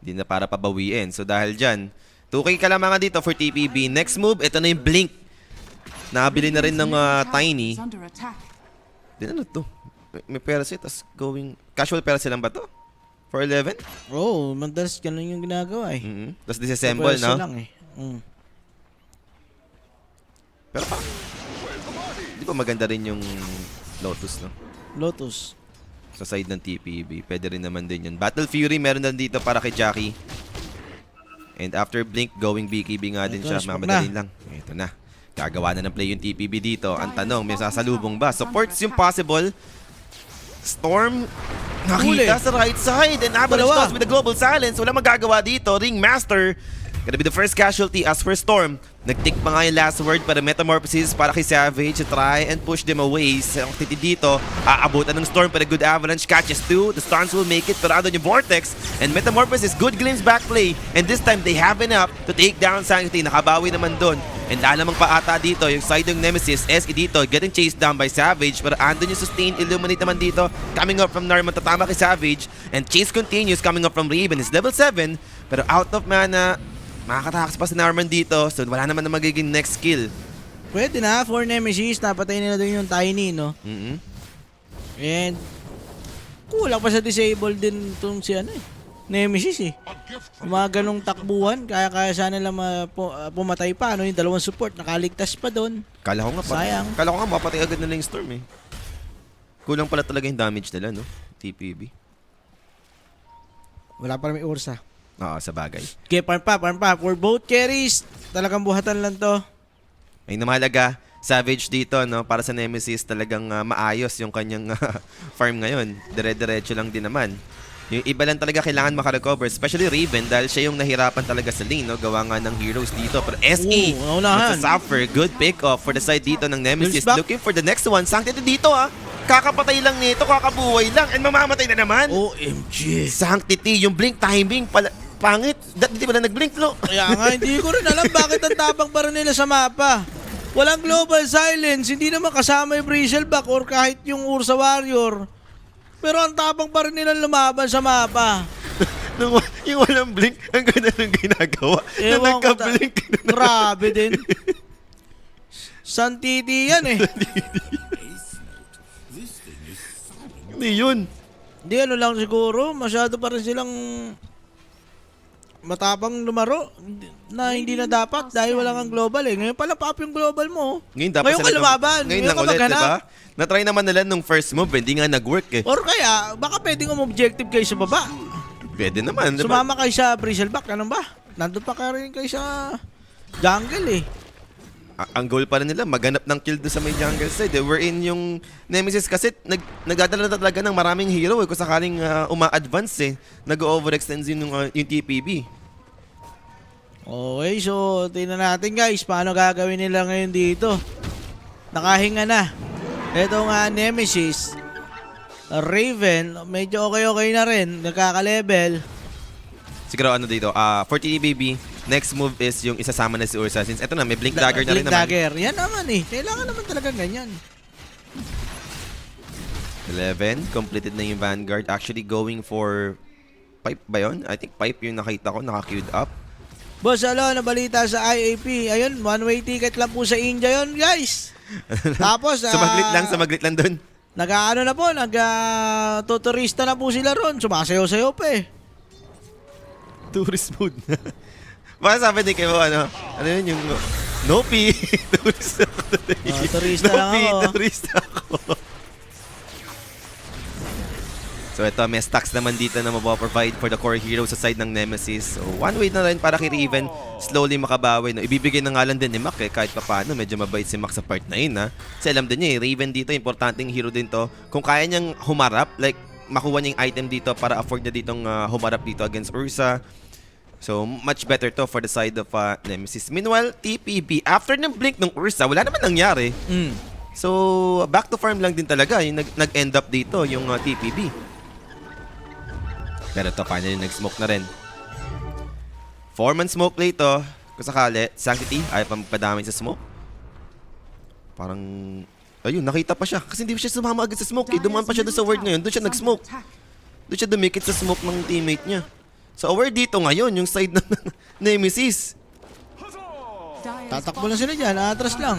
Hindi na para pabawiin. So dahil dyan, 2K ka lamang dito for TPB. Next move, ito na yung blink. Nakabili na rin ng Tiny. Is under attack. Di ano to? May Parasite, tas going... Casual Parasite lang ba to? For 11? Oh, madalas ganun yung ginagawa eh. Tapos disassemble, Pwersa no? lang eh. Pero pa, di ba maganda rin yung Lotus, no? Lotus. Sa side ng TPB. Pwede rin naman din yun. Battle Fury, meron na dito para kay Jackie. And after Blink, going BKB nga din Ito, siya. smoke Mamadalin lang. Ito na. Gagawa na ng play yung TPB dito. Ang tanong, may sasalubong ba? Supports yung possible. Storm, nakita sa right side. And Avalanche Dalawa. toss with the global silence. Wala magagawa dito. Ringmaster, gonna be the first casualty as for Storm. Nag-tick pa nga yung last word para Metamorphosis para kay Savage to try and push them away. Sa titi dito, aabutan ng Storm para good Avalanche catches two. The Stans will make it pero andun yung Vortex. And Metamorphosis, good glimpse back play. And this time, they have enough to take down Sanctity. Nakabawi naman doon. And lalamang paata dito, yung side ng Nemesis, SE dito, getting chased down by Savage. Pero andun yung sustain, Illuminate naman dito. Coming up from Narman, tatama kay Savage. And chase continues coming up from Raven. It's level 7, pero out of mana. Makakatakas pa si Narman dito, so wala naman na magiging next skill. Pwede na, for Nemesis, napatay nila doon yung Tiny, no? And, kulang pa sa disable din itong si Nemesis eh. Yung mga ganong takbuhan, kaya sana nila pumatay pa, no? Yung dalawang support, nakaligtas pa doon. Kala ko nga Sayang. Kala ko nga mapatay agad nila yung Storm eh. Kulang pala talaga yung damage nila, no? TPB. Wala pa rin Ursa. Oo, sa bagay. Okay, farm pa. For both carries, talagang buhatan lang to. Ay na mahalaga, Savage dito, no? Para sa Nemesis, talagang maayos yung kanyang farm ngayon. Dire-diretso lang din naman. Yung iba lang talaga kailangan makarecover, especially Raven, dahil siya yung nahirapan talaga sa lane, no? Gawa nga ng heroes dito. Pero SE, naunahan. suffer. Good pick-off for the side dito ng Nemesis. Kills back. Looking for the next one. Sanctity dito, kakapatay lang nito, kakabuhay lang, and mamamatay na naman. OMG. Sanctity, yung blink timing, pangit. Di ba na nag-blink, no? Kaya nga, hindi ko rin alam bakit ang tapang pa rin nila sa mapa. Walang global silence, hindi naman kasama yung Bristleback or kahit yung Ursa Warrior. Pero ang tapang pa rin nilang lumaban sa mapa. Yung walang blink, ang ganda ng ginagawa. Na Ewan ko nagka-blink. Grabe din. Santiti yan eh. Hindi yun. Hindi, ano lang siguro, masyado pa rin silang matapang lumaro na hindi na dapat dahil wala kang global eh. Ngayon pala pop yung global mo. Ngayon dapat Ngayon ka sila- lumaban. Ngayon lang ka ulit, maghanap. diba? Na-try naman nila nung first move, hindi nga nag-work eh. Or kaya, baka pwedeng objective kayo sa baba. Pwede naman, diba? Sumama kayo sa Bristleback, ano ba? Nandun pa kayo rin kayo sa jungle eh. Ang goal pa rin nila, maghanap ng kill doon sa may jungle side. We're in yung Nemesis kasi nagdadala na talaga ng maraming hero kung sakaling uma-advance eh. Nag-overextend yung TPB. Okay, so tingnan natin guys, paano gagawin nila ngayon dito. Nakahinga na. Ito nga Nemesis. Raven, medyo okay na rin. Nagkaka-level. Siguro ano dito, for TPB, next move is yung isasama na si Ursa. Since eto na, may Blink Dagger na rin Blink naman. Dagger. Yan naman eh. Kailangan naman talaga ganyan. 11, completed na yung Vanguard. Actually going for pipe ba yun? I think pipe yung nakita ko, naka-queued up. Boss, ano balita sa IAP? Ayun, one-way ticket lang po sa India yun, guys. Tapos, Sumaglit lang dun. nag-ano na po, tuturista na po sila ron. Sumasayaw-sayaw pa eh. Tourist mode na. Baka sabi din kayo, ano yun yung Nopi, tourist ako today. Turista lang Nopi, ako. tourist ako. So ito, may stacks naman dito na mapaprovide for the core hero sa side ng Nemesis. So one way na rin para kay Raven slowly makabawi. No? Ibibigay na nga lang din ni Mac kahit paano. Medyo mabait si Mac sa part na yun. Kasi alam din niya Raven dito, importanteng hero din to. Kung kaya niyang humarap, like makuha niya yung item dito para afford niya ditong humarap dito against Ursa. So much better to for the side of Nemesis. Meanwhile, TPB, after ng blink ng Ursa, wala naman nangyari. So back to farm lang din talaga. Yung nag-end up dito, yung TPB. Pero ito, finally nag-smoke na rin. 4-man smoke play to. Kung sakali, Sanctity, ayaw pa magpadamay sa smoke. Parang, ayun, nakita pa siya. Kasi hindi siya sumama agad sa smoke. Dumaan pa siya doon sa word ngayon. Doon siya nag-smoke. Doon siya dumikit sa smoke ng teammate niya. So, aware dito ngayon, yung side ng Nemesis. Tatakbo lang sila dyan, atras lang.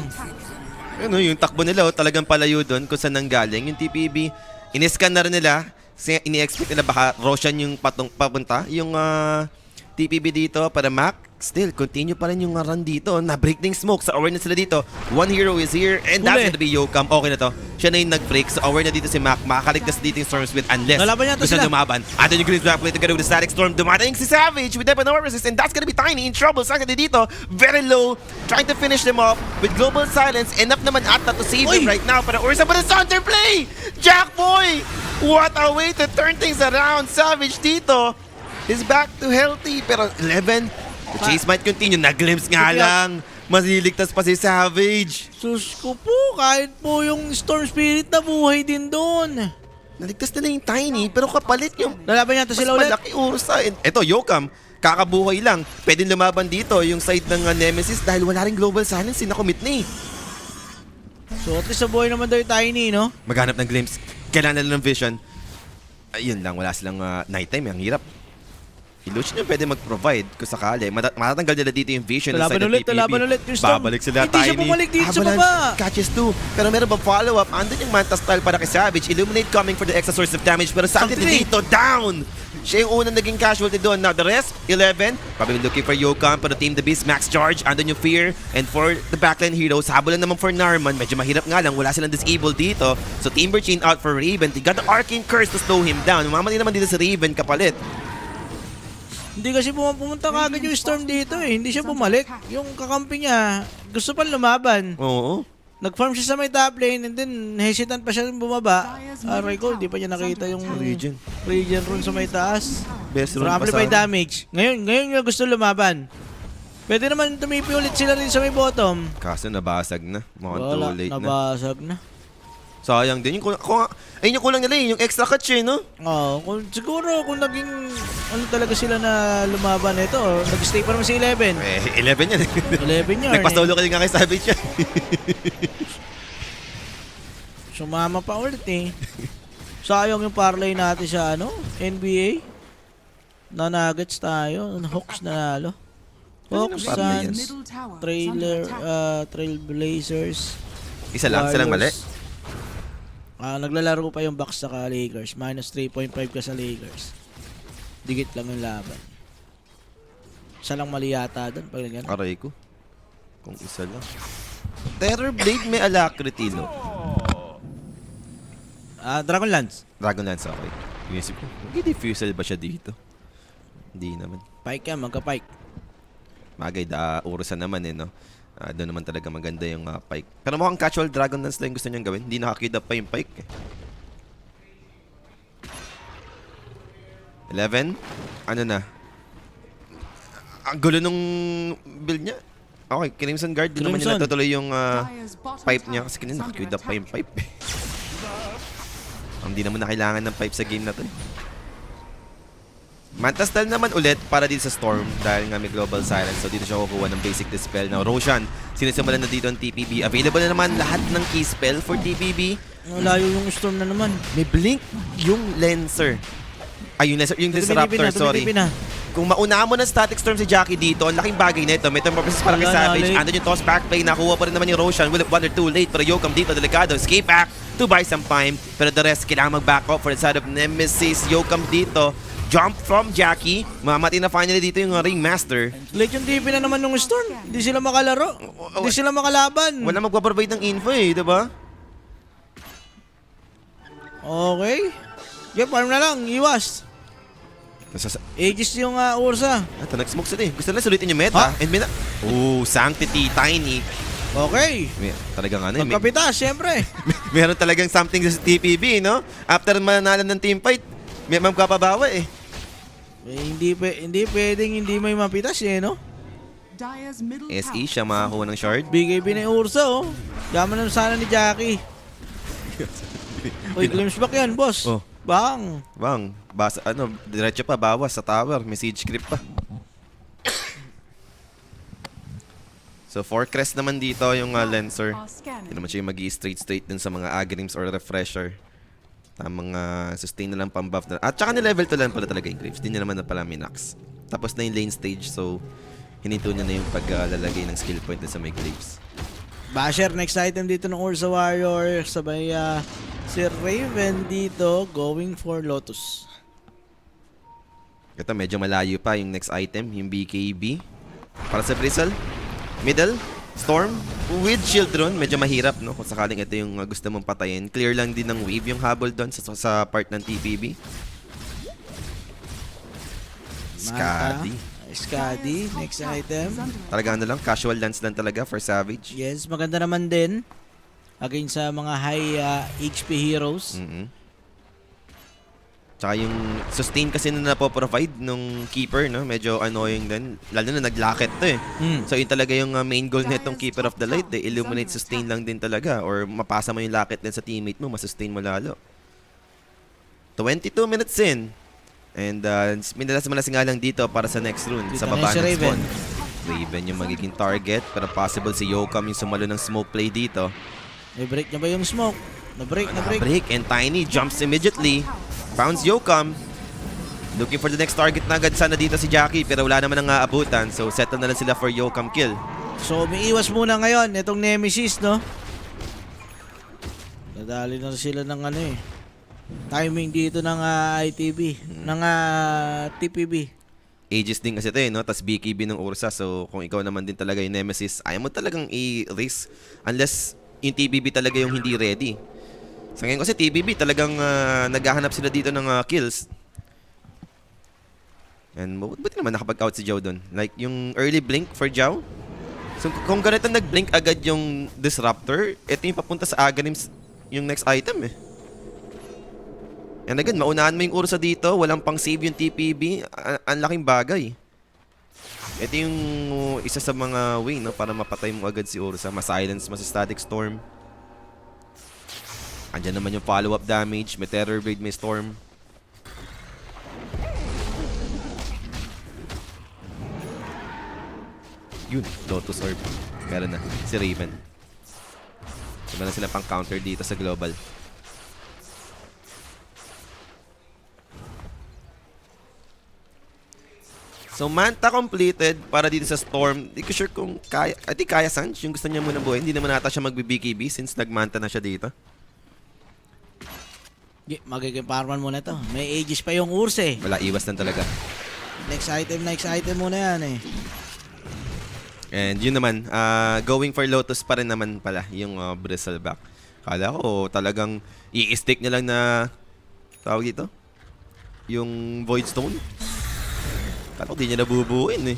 Ano, yung takbo nila, talagang palayo doon kung saan nanggaling. Yung TPB, in-scan na rin nila. Kasi ini-expect nila baka Roshan yung papunta. Yung TPB dito para Mac. Still, continue pa rin yung run dito. Na-break ng smoke. So, aware na sila dito. One hero is here. And that's gonna be Yokam. Okay na to. Siya na yung nag-break. So, aware na dito si Mac. Makakaligtas dito yung Stormsmith unless Lalaban yata gusto sila. lumaban. Andun yung Greens Blackblade together with the Static Storm. Dumating si Savage with Depth and Resist. And that's gonna be Tiny in trouble. Sanctity dito. Very low. Trying to finish them off with Global Silence. Enough naman ata to save him Uy! right now. Pero Ursa pa rin sa play! Jackboy! What a way to turn things around. Savage dito is back to healthy. Pero 11, the chase might continue. Nag-glimpse nga lang. Masiligtas pa si Savage. Sus ko po, kahit po yung Storm Spirit na buhay din doon. Naligtas na yung Tiny, pero kapalit yung Lalaban yata mas sila ulit. malaki Ursa. Ito, Yokam, kakabuhay lang. Pwedeng lumaban dito yung side ng Nemesis dahil wala ring Global Silence. Sinakomit na eh. So at least sa buhay naman daw yung Tiny, no? Maghanap ng glimpse. Kailangan nila ng vision. Ayun lang, wala silang nighttime. Ang hirap. Illusion yung pwede mag-provide kung sakali. Matatanggal nila dito yung vision Laban inside ng ulit, TPB. laban ulit yung Storm. Babalik sila, Hindi siya Tiny. bumalik dito sa Avalanche, baba. Catches 2. Pero meron ba follow-up? Andun yung Manta style para kay Savage. Illuminate coming for the extra source of damage. Pero Sanctity Sanctity. dito, down! Siya yung unang naging casualty doon. Now the rest, 11. Probably looking for Yokam. Pero Team The Beast, max charge. Andun yung Fear. And for the backline heroes, habol lang naman for Narman. Medyo mahirap nga lang. Wala silang disable dito. So Timberchain out for Raven. They got the Arcane Curse to slow him down. Mamali naman dito si Raven kapalit. Hindi kasi pumunta kagad yung Storm dito eh. Hindi siya bumalik. Yung kakampi niya, gusto pa lumaban. Oo. Nag-farm siya sa may top lane and then hesitant pa siya bumaba. Aray ko, di pa niya nakita yung Region. regen rune sa may taas. Best For rune pa amplify sana. damage. Ngayon niya gusto lumaban. Pwede naman tumipi ulit sila rin sa may bottom. Kaso nabasag na. Mukhang too Wala, late na. nabasag na. Sayang din. Ayun yung kulang nila yung extra catch eh, no? Siguro kung naging ano talaga sila na lumaban ito, nag-stay pa naman si 11. 11 yan eh. 11 yun. Nagpasolo ka nga kay Savage yan. Sumama pa ulit eh. Sayang yung parlay natin sa NBA. Na Nuggets tayo. Hawks na nalo. Hawks, parlay yan? Suns, Middle tower is under attack. Trailblazers. Isa lang, isa lang mali. Warriors. Naglalaro pa yung Bucks sa Lakers. Minus 3.5 ka sa Lakers. Digit lang yung laban. Isa lang mali yata doon. Pag ganyan. Aray ko. Kung isa lang. Terror Blade may alacrity, no? Dragonlance. Dragonlance, okay. Inisip ko, mag-diffusal ba siya dito? Hindi naman. Pike yan, magka-pike. Magay, urusan naman eh, no? Doon naman talaga maganda yung pike. Pero mukhang casual Dragonlance lang yung gusto niyang gawin. Hindi nakakita pa yung pike eh. 11? Ano na? Ang gulo nung build niya. Okay, Crimson Guard. Di naman niya Crimson. natutuloy yung Dyer's bottom pipe niya. tower Kasi kanina is under nakakita pa yung attack. pipe eh. Hindi naman na kailangan ng pipe sa game na to. Mantastal naman ulit para dito sa Storm dahil nga may Global Silence. So dito siya kukuha ng basic dispel. Now Roshan, sinisimulan na dito ang TPB. Available na naman lahat ng key spell for TPB. Layo yung storm na naman. May blink yung Lancer. Ay, yung Lancer, yung Disruptor, sorry. Tumitipi na. Kung maunahan mo ng Static Storm si Jackie dito, ang laking bagay nito. Metamorphosis para kay Wala na, Savage. late. Andun yung toss back play. Nakuha pa rin naman yung Roshan. Will it 1 or 2 late? Pero Yokam dito, delikado. Escape back to buy some time. Pero the rest, kailangan mag-back up for the side of Nemesis. Yokam dito. Jump from Jackie. Mamati na finally dito yung Ringmaster. Late yung TP na naman ng storm. Hindi sila makalaro. Hindi sila makalaban. Wala magpaprovide ng info eh, diba? Okay. Yeah, farm na lang. Iwas. Aegis yung Ursa. Ito, nag-smoke sila eh. Gusto nila sulitin yung meta. Ha? And Sanctity, Tiny. Okay. Talagang ano eh. Magkapitas, syempre. Meron talagang something sa TPB, no? After manalo ng teamfight, may magpapabawa eh. Hindi pwedeng hindi may mapitas eh, no? Dyer's middle SE tower siya makakuha ng shard. BKB na yung Ursa, oh. Yaman na sana ni Jackie. Uy, glimpse back yan, boss. Oh. Bang. Bang, diretso pa, bawas sa tower. Message script pa. So, for crest naman dito yung Lancer. are scanning. Hindi naman siya yung mag-i-straight dun sa mga agrims or refresher. Tamang sustain na lang pang-buff na. At saka ni-level 2 lang pala talaga yung Graves. Hindi niya naman na pala minax. Tapos na yung lane stage, so hinito niya na yung paglalagay ng skill point na sa may Graves. Basher, next item dito ng Ursa Warrior. Sabay si Raven dito going for Lotus. Ito, medyo malayo pa yung next item, yung BKB. Para sa Bristle, middle, Storm, with Shield Rune. Medyo mahirap, no? Kung sakaling ito yung gusto mong patayin. Clear lang din ng wave yung habol doon sa part ng TPB. Skadi, next item. Talaga ano lang, casual lance lang talaga for Savage. Yes, maganda naman din. Against sa mga high HP heroes. Tsaka yung sustain kasi na napoprovide nung keeper, no? Medyo annoying din. Lalo na naglaket to eh. So yun talaga yung main goal nitong Keeper of the Light eh. Illuminate sustain lang din talaga. Or mapasa mo yung lakit din sa teammate mo, masustain mo lalo. 22 minutes in. And minalas nga lang dito para sa next rune. Dito Sa na baba si ng Raven. spawn. Raven yung magiging target. Pero possible si Yokam yung sumalo ng smoke play dito. Na-break niya ba yung smoke? Na-break. Break and Tiny jumps immediately. Founds Yokam. Looking for the next target na agad sana dito si Jackie. Pero wala naman ang aabutan. So settle na lang sila for Yokam kill. So, umiiwas muna ngayon itong Nemesis, no? Nadali na sila ng ano eh. Timing dito ng ITB. Ng TPB. Aegis din kasi ito eh, no? Tapos BKB ng Ursa. So kung ikaw naman din talaga yung Nemesis, ayaw mo talagang i-risk. Unless yung TPB talaga yung hindi ready. Sa ngayon kasi TPB talagang naghahanap sila dito ng kills. And buti naman nakapag-out si Zhao doon. Like yung early blink for Zhao. So kung ganito nag-blink agad yung Disruptor, ito yung papunta sa Aghanims yung next item eh. And again, maunahan mo yung Ursa dito, walang pang save yung TPB, ang laking bagay. Ito yung isa sa mga way, no, para mapatay mo agad si Ursa, ma-silence mo si Static Storm. Andyan naman yung follow-up damage, may Terror Blade, may Storm. Yun, Lotus Orb. Meron na, si Raven. Iba na sila pang counter dito sa global. So, Manta completed para dito sa Storm. Di ko sure kung kaya. I think kaya Sanch yung gusto niya muna buhay. Hindi naman ata siya mag-BKB since nag-Manta na siya dito. Magiging farman muna to. May ages pa yung Urs eh. Wala, iwas lang talaga. Next item muna yan eh. And yun naman, going for Lotus pa rin naman pala yung Bristleback. Kala ko talagang i-stick niya lang na tawag dito? Yung Void Stone. Kala ko di niya nabubuin eh.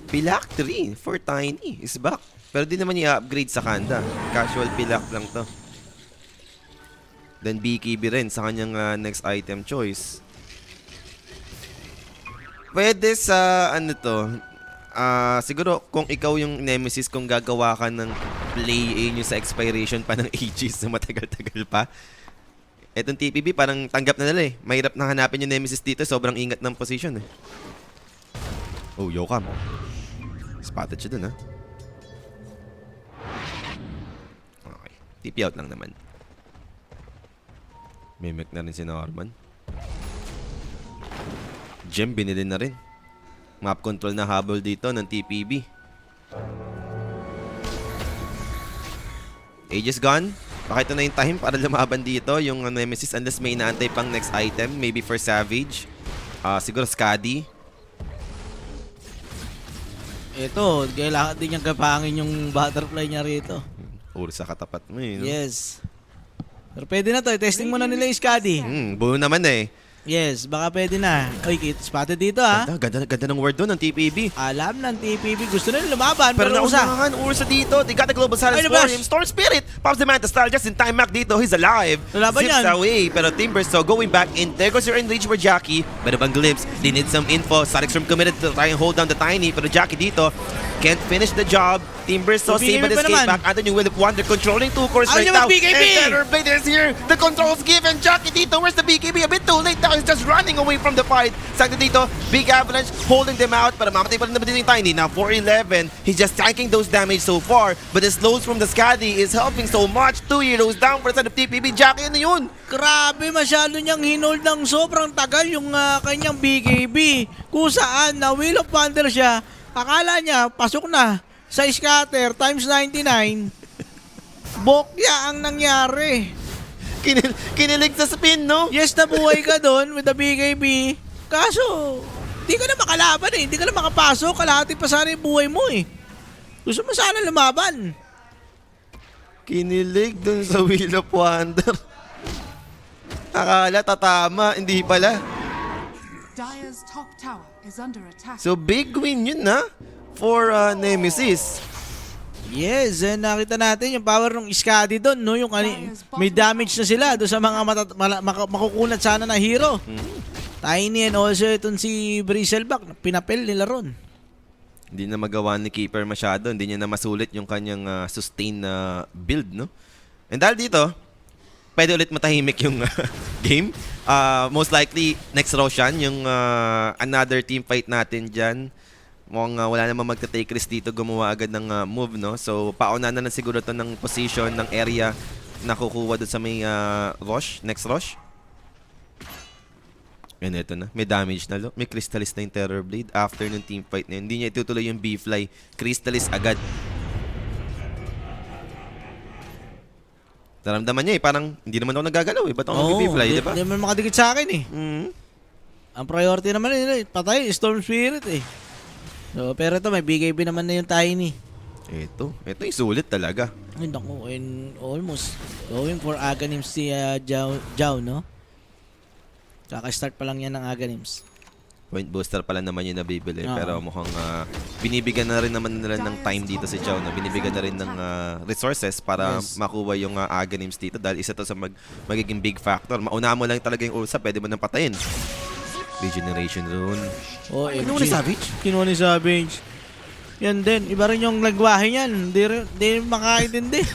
Pilak 3 for Tiny is back. Pero di naman i-upgrade sa Kanda. Casual Pilak lang to. Then BKB rin sa kanyang next item choice. Pwede sa ano to, siguro kung ikaw yung Nemesis, kung gagawa ka ng play nyo sa expiration pa ng ages na matagal-tagal pa. Etong TPB parang tanggap na nila eh. Mahirap na hanapin yung Nemesis dito, sobrang ingat ng position eh. Oh, Yokam. Spotted siya dun ha. Okay, TP out lang naman. Mimic na rin si Norman. Gem binili na rin. Map control na habol dito ng TPB. Aegis gone. Baka ito na yung time para lumaban dito yung Nemesis unless may inaantay pang next item. Maybe for Savage. Siguro Skadi. Ito, kailangan din niyang kapangin yung butterfly niya rito. Ursa katapat mo eh. No? Yes. Pero pwede na to. Testing muna nila yung Skadi. Buo naman eh. Yes, baka pwede na. Oy, spotted dito ha. Ganda ng word doon ng TPB. Alam ng TPB. Gusto na nila lumaban. Pero Pero usa. naunahan, Ursa dito. They got the global silence Ay, for nabas. him. Storm Spirit pops the Manta style just in time. Mac dito, he's alive. Lalaban Zips yan. away. Pero Timbersaw going back in. There goes your enrage for Jackie. Pero bang glimpse, they need some info. Static Storm committed to try and hold down the Tiny. Pero Jackie dito can't finish the job. Timbersaw BKB save but pa escape naman. back. Anthony Will of Wonder controlling two cores Ayaw right niya now. mag-BKB. And Terror Blade is here. The controls given. Jackie dito, where's the BKB? A bit too late now. He's just running away from the fight. Sakto dito, Big Avalanche holding them out. Para mamatay pa rin naman dito yung Tiny. Now 4-11. He's just tanking those damage so far. But the slows from the Skadi is helping so much. 2 heroes down for the side of TPB. Jackie, ano yun? Grabe, masyado niyang hinold ng sobrang tagal yung kanyang BKB. Kung saan, na Will of Wonder siya, akala niya, pasok na sa scatter times 99. Bokya ang nangyari. Kinilig sa spin, no? Yes, nabuhay ka doon with the BKB. Kaso, di ka na makalaban eh. Di ka na makapasok. Kalahati pa sana yung buhay mo eh. Gusto mo sana lumaban. Kinilig dun sa Wheel of Wonder. Akala tatama, hindi pala. Dire's top tower is under attack. So big win yun na for Nemesis. Yes, and nakita natin yung power ng Skadi doon, no? Yung may damage na sila doon sa mga makukunat sana na hero. Tiny and also itong si Bristleback, pinapel nila ron. Hindi na magawa ni Keeper masyado. Hindi niya na masulit yung kanyang sustain na build, no? And dahil dito, pwede ulit matahimik yung game. Most likely, next Roshan, yung another team fight natin dyan. Mukhang wala namang magta-take risk dito, gumawa agad ng move, no? So, pauna na lang siguro to ng position, ng area na kukuha doon sa may rush, next rush. Yan, ito na. May damage na, may Crystallis na yung Terror Blade after ng team fight na yun. Hindi niya itutuloy yung B-Fly. Crystallis agad. Naramdaman niya eh, parang hindi naman ako nagagalaw eh. Ba't ako mag-B-Fly, di ba? Hindi naman makadikit sa akin eh. Ang priority naman eh, patay, Storm Spirit eh. So, pero ito, may BKB naman na yung Tiny. Ito yung sulit talaga. Ay, naku, and almost going for Aghanims si Jao, no? Kaka-start pa lang yan ng Aghanims. Point booster pala naman yung nabibili. Oo. Pero mukhang binibigyan na rin naman nila ng time dito si Chow. Binibigyan na rin ng resources para Yes. makuha yung Aghanims dito. Dahil isa to sa magiging big factor. Mauna mo lang talaga yung Ursa, pwede mo nang patayin. Regeneration Rune. Oh, Kinuha ni Savage? Kinuha ni Savage. Yan din. Iba rin yung lagwahe niyan. Di makaintindi.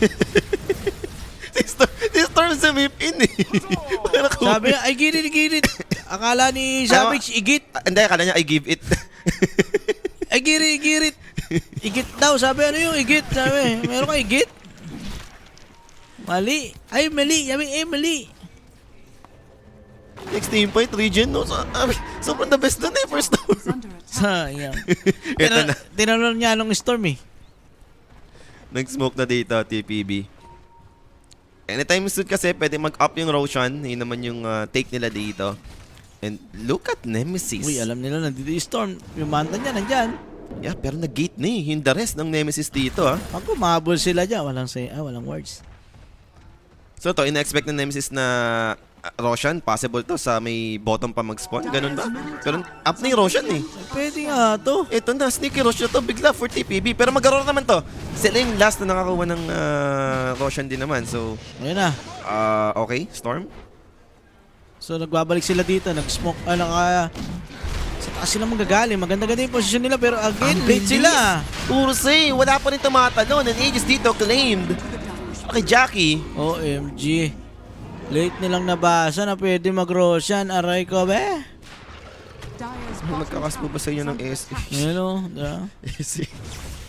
Si Storm sa mip in eh. Parang cool. Sabi niya, ay girit. Akala ni Savage, igit. Hindi, akala niya I give it. Ay girit. Igit daw. Sabi, ano yung igit? Sabi, meron ka igit? Mali. Ay, mali. Sabi, mali. Next team point, Regen. No? Sobrang the best dun eh, first down. Is under attack. Sayang. Ito na. Tinanong niya nung Storm eh. Nag-smoke na dito, TPB. Anytime soon kasi, pwede mag-up yung Roshan. Yun naman yung take nila dito. And look at Nemesis. Uy, alam nila nandito yung Storm. Yung manta niya nandyan. Yeah, pero nag-gate na eh. Yung the rest ng Nemesis dito ah. Ako, mahabol sila dyan. Walang words. So to, ina-expect ng Nemesis na Roshan, possible to sa may bottom pa mag-spawn. Ganun ba? Pero up na yung Roshan eh. Pwede nga to. Ito na, sneaky Roshan na to. Bigla for TPB. Pero mag-aroon naman to. Sila yung last na nakakuha ng Roshan din naman. So, Ayun na. okay, Storm. So, nagbabalik sila dito. Nag-smoke. Sa taas sila magagaling. Maganda-ganda yung posisyon nila. Pero again, late sila. Urusay, wala pa rin tumatalon. And Aegis dito claimed. Okay, Jackie. OMG. Late nilang nabasa na pwede mag-Roshan. Aray ko, be. Dire's Magkakas mo ba sa inyo ng SE? Ayun o. Diba? SE.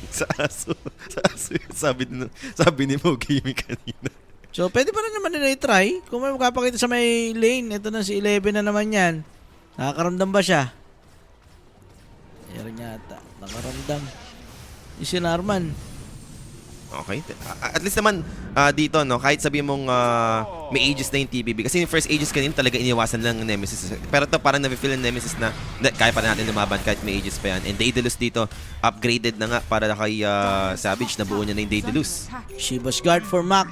Sa aso. Sa aso yun. Sabi ni Mo Gaming kanina. So, pwede pa rin naman nila i-try. Kung may magpapakita sa may lane, ito na si 11 na naman yan. Nakakaramdam ba siya? Meron yata. Nakaramdam. Yung si Narman. Okay. At least naman dito, no, kahit sabi mong may Aegis na yung TPB. Kasi yung first Aegis kanina talaga iniwasan lang ng Nemesis. Pero ito parang na-feel ng Nemesis na kaya pa natin lumaban kahit may Aegis pa yan. And Daedalus dito, upgraded na nga para kay Savage. Nabuo niya na yung Daedalus. Shiva's Guard for Mac.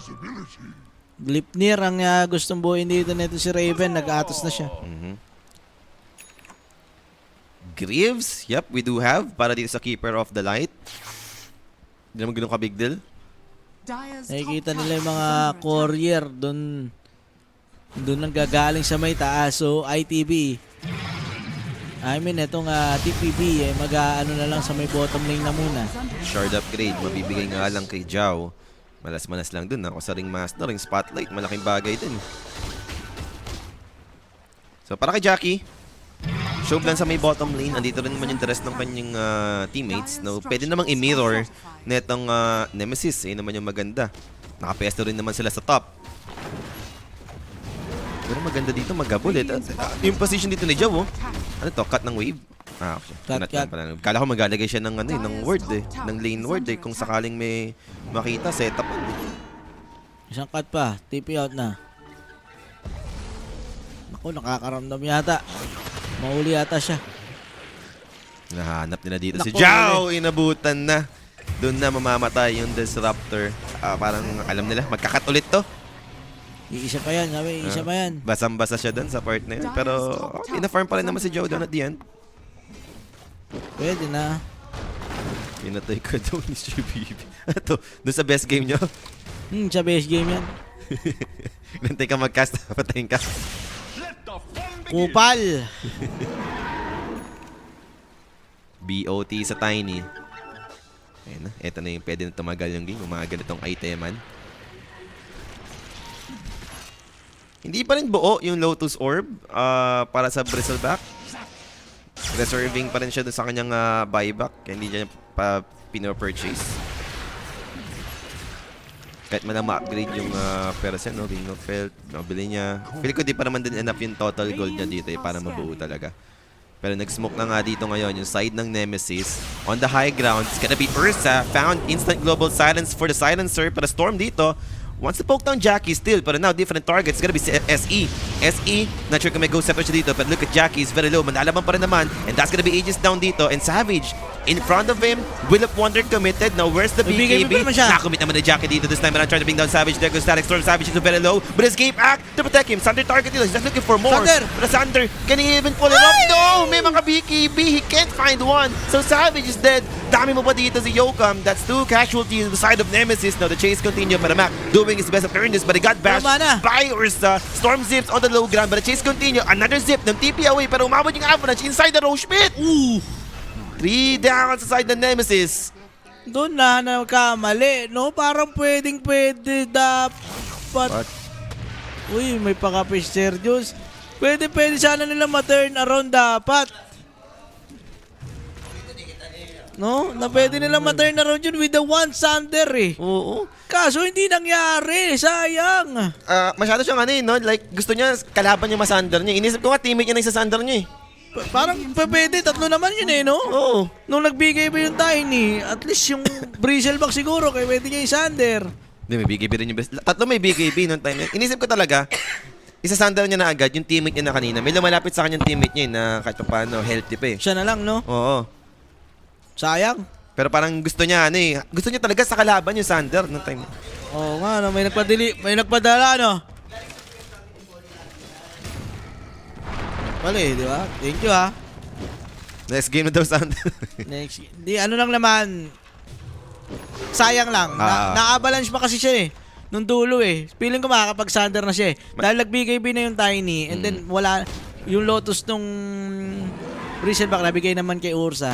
Glipnir ang gustong buuin dito nito si Raven. Nag-atos na siya. Greaves, yep, we do have para dito sa Keeper of the Light. Hindi naman ganun ka-big deal. Dire's Nakikita top nila yung tower mga is under attack. courier doon nang gagaling sa may taas. So, ITB. I mean, itong TPB, mag-ano na lang sa may bottom lane na muna. Shard upgrade, mabibigay nga lang kay Jao. Malas-malas lang dun. Ako sa Ring Master, Ring Spotlight, malaking bagay din. So, para kay Jackie, show lang sa may bottom lane. Andito rin naman yung the rest ng kanyang teammates. No, pwede namang i-mirror netong Nemesis. Ayun naman yung maganda. Nakapesto rin naman sila sa top. Pero maganda dito, mag-gabol eh. Yung position dito ni Joe, oh. Ano to? Cut ng wave? Okay. Cut. Kala ko maglalagay siya ng, ng word eh. Ng lane word eh. Kung sakaling may makita, setup. Isang cut pa. TP out na. Ako, nakakaramdam yata. Mahuli yata siya. Nahanap nila dito si Naku, Jao. Inabutan na. Doon na mamamatay yung Disruptor. Parang alam nila, magkakat ulit to. Iisa pa yan, sabi. Isa pa yan. Basang-basa siya doon sa part na yun. Pero ina-farm pa rin naman si Joe doon at the end. Pwede na. Pinatay ko daw ni Shibibi. Ito, doon sa best game nyo. Sa base game yan. Nantay ka mag-cast, patayin ka. Kupal. BOT sa Tiny. Ayun na, eto na yung pwede na tumagal yung game. Umagal itong iteman. Hindi pa rin buo yung Lotus Orb para sa Bristleback. Reserving pa rin siya dun sa kanyang buyback. Kaya hindi niya pa pino-purchase. Kahit man lang ma-upgrade yung Persian, no? Ring of Felt, mabili niya. Feel ko di pa naman din enough yung total gold niya dito para mabuo talaga. Pero nag-smoke na nga dito ngayon yung side ng Nemesis. On the high ground, it's gonna be Ursa. Found instant global silence for the silencer. Para Storm dito. Wants to poke down Jackie still, but now different targets. It's gonna be SE. SE, not sure kung may go scepter siya dito, but look at Jackie, is very low. Manalaman pa rin naman. And that's gonna be Aegis down dito. And Savage, in front of him, Will of Wonder committed. Now, where's the Bibigay mo pa BKB? naman siya. Nakumit naman ni Jackie dito this time around, trying to bring down Savage. There goes Static Storm. Savage is very low, but escape act to protect him. Sander target dito. He's just looking for more. Sander! But Sander, can he even pull it up? No! May mga BKB. He can't find one. So Savage is dead. Dami mo pa dito si Yokam. That's 2 casualties on the side of Nemesis. Now the chase continues. Mac doing his best to turn this, but he got bashed Tama na. by Ursa. Storm zips on the low ground, but the chase continues. Another zip ng TP away, pero umabot yung Avalanche inside the Roche pit. 3 down sa side ng Nemesis. Doon na nagkamali, no? Parang pwede dapat. What? Uy, may pakape si Sergius. Pwede sana nila ma-turn around dapat. No? Na pwede nila ma-turn around yun with the one Sander eh. Oo. Kaso hindi nangyari. Sayang. Masyado siyang no? Like, gusto niya, kalaban niya masander niya. Inisip ko nga, teammate niya na isasander niya eh. Parang pwede. Tatlo naman yun eh, no? Oo. Nung nagbigay ba yung Tiny, at least yung Bristleback siguro kaya pwede niya i-Sander. Hindi, may BKB rin yung best. Tatlo may BKB noong time. Inisip ko talaga, isasander niya na agad yung teammate niya na kanina. May lumalapit sa kanyang teammate niya na kahit pa paano, healthy pa eh. Siya na lang, no? Oo. Sayang. Pero parang gusto niya, gusto niya talaga sa kalaban yung Sander noong time. Oo nga, no? May nagpadala, no? Pali, di ba? Thank you, ha? Next game na daw Sander. Next. Di, ano lang naman. Sayang lang. Na-avalanche pa kasi siya eh. Nung dulo eh. Feeling ko makakapag-Sander na siya eh. Dahil nagbigay na yung Tiny and then wala yung Lotus nung Bristleback nabigay naman kay Ursa.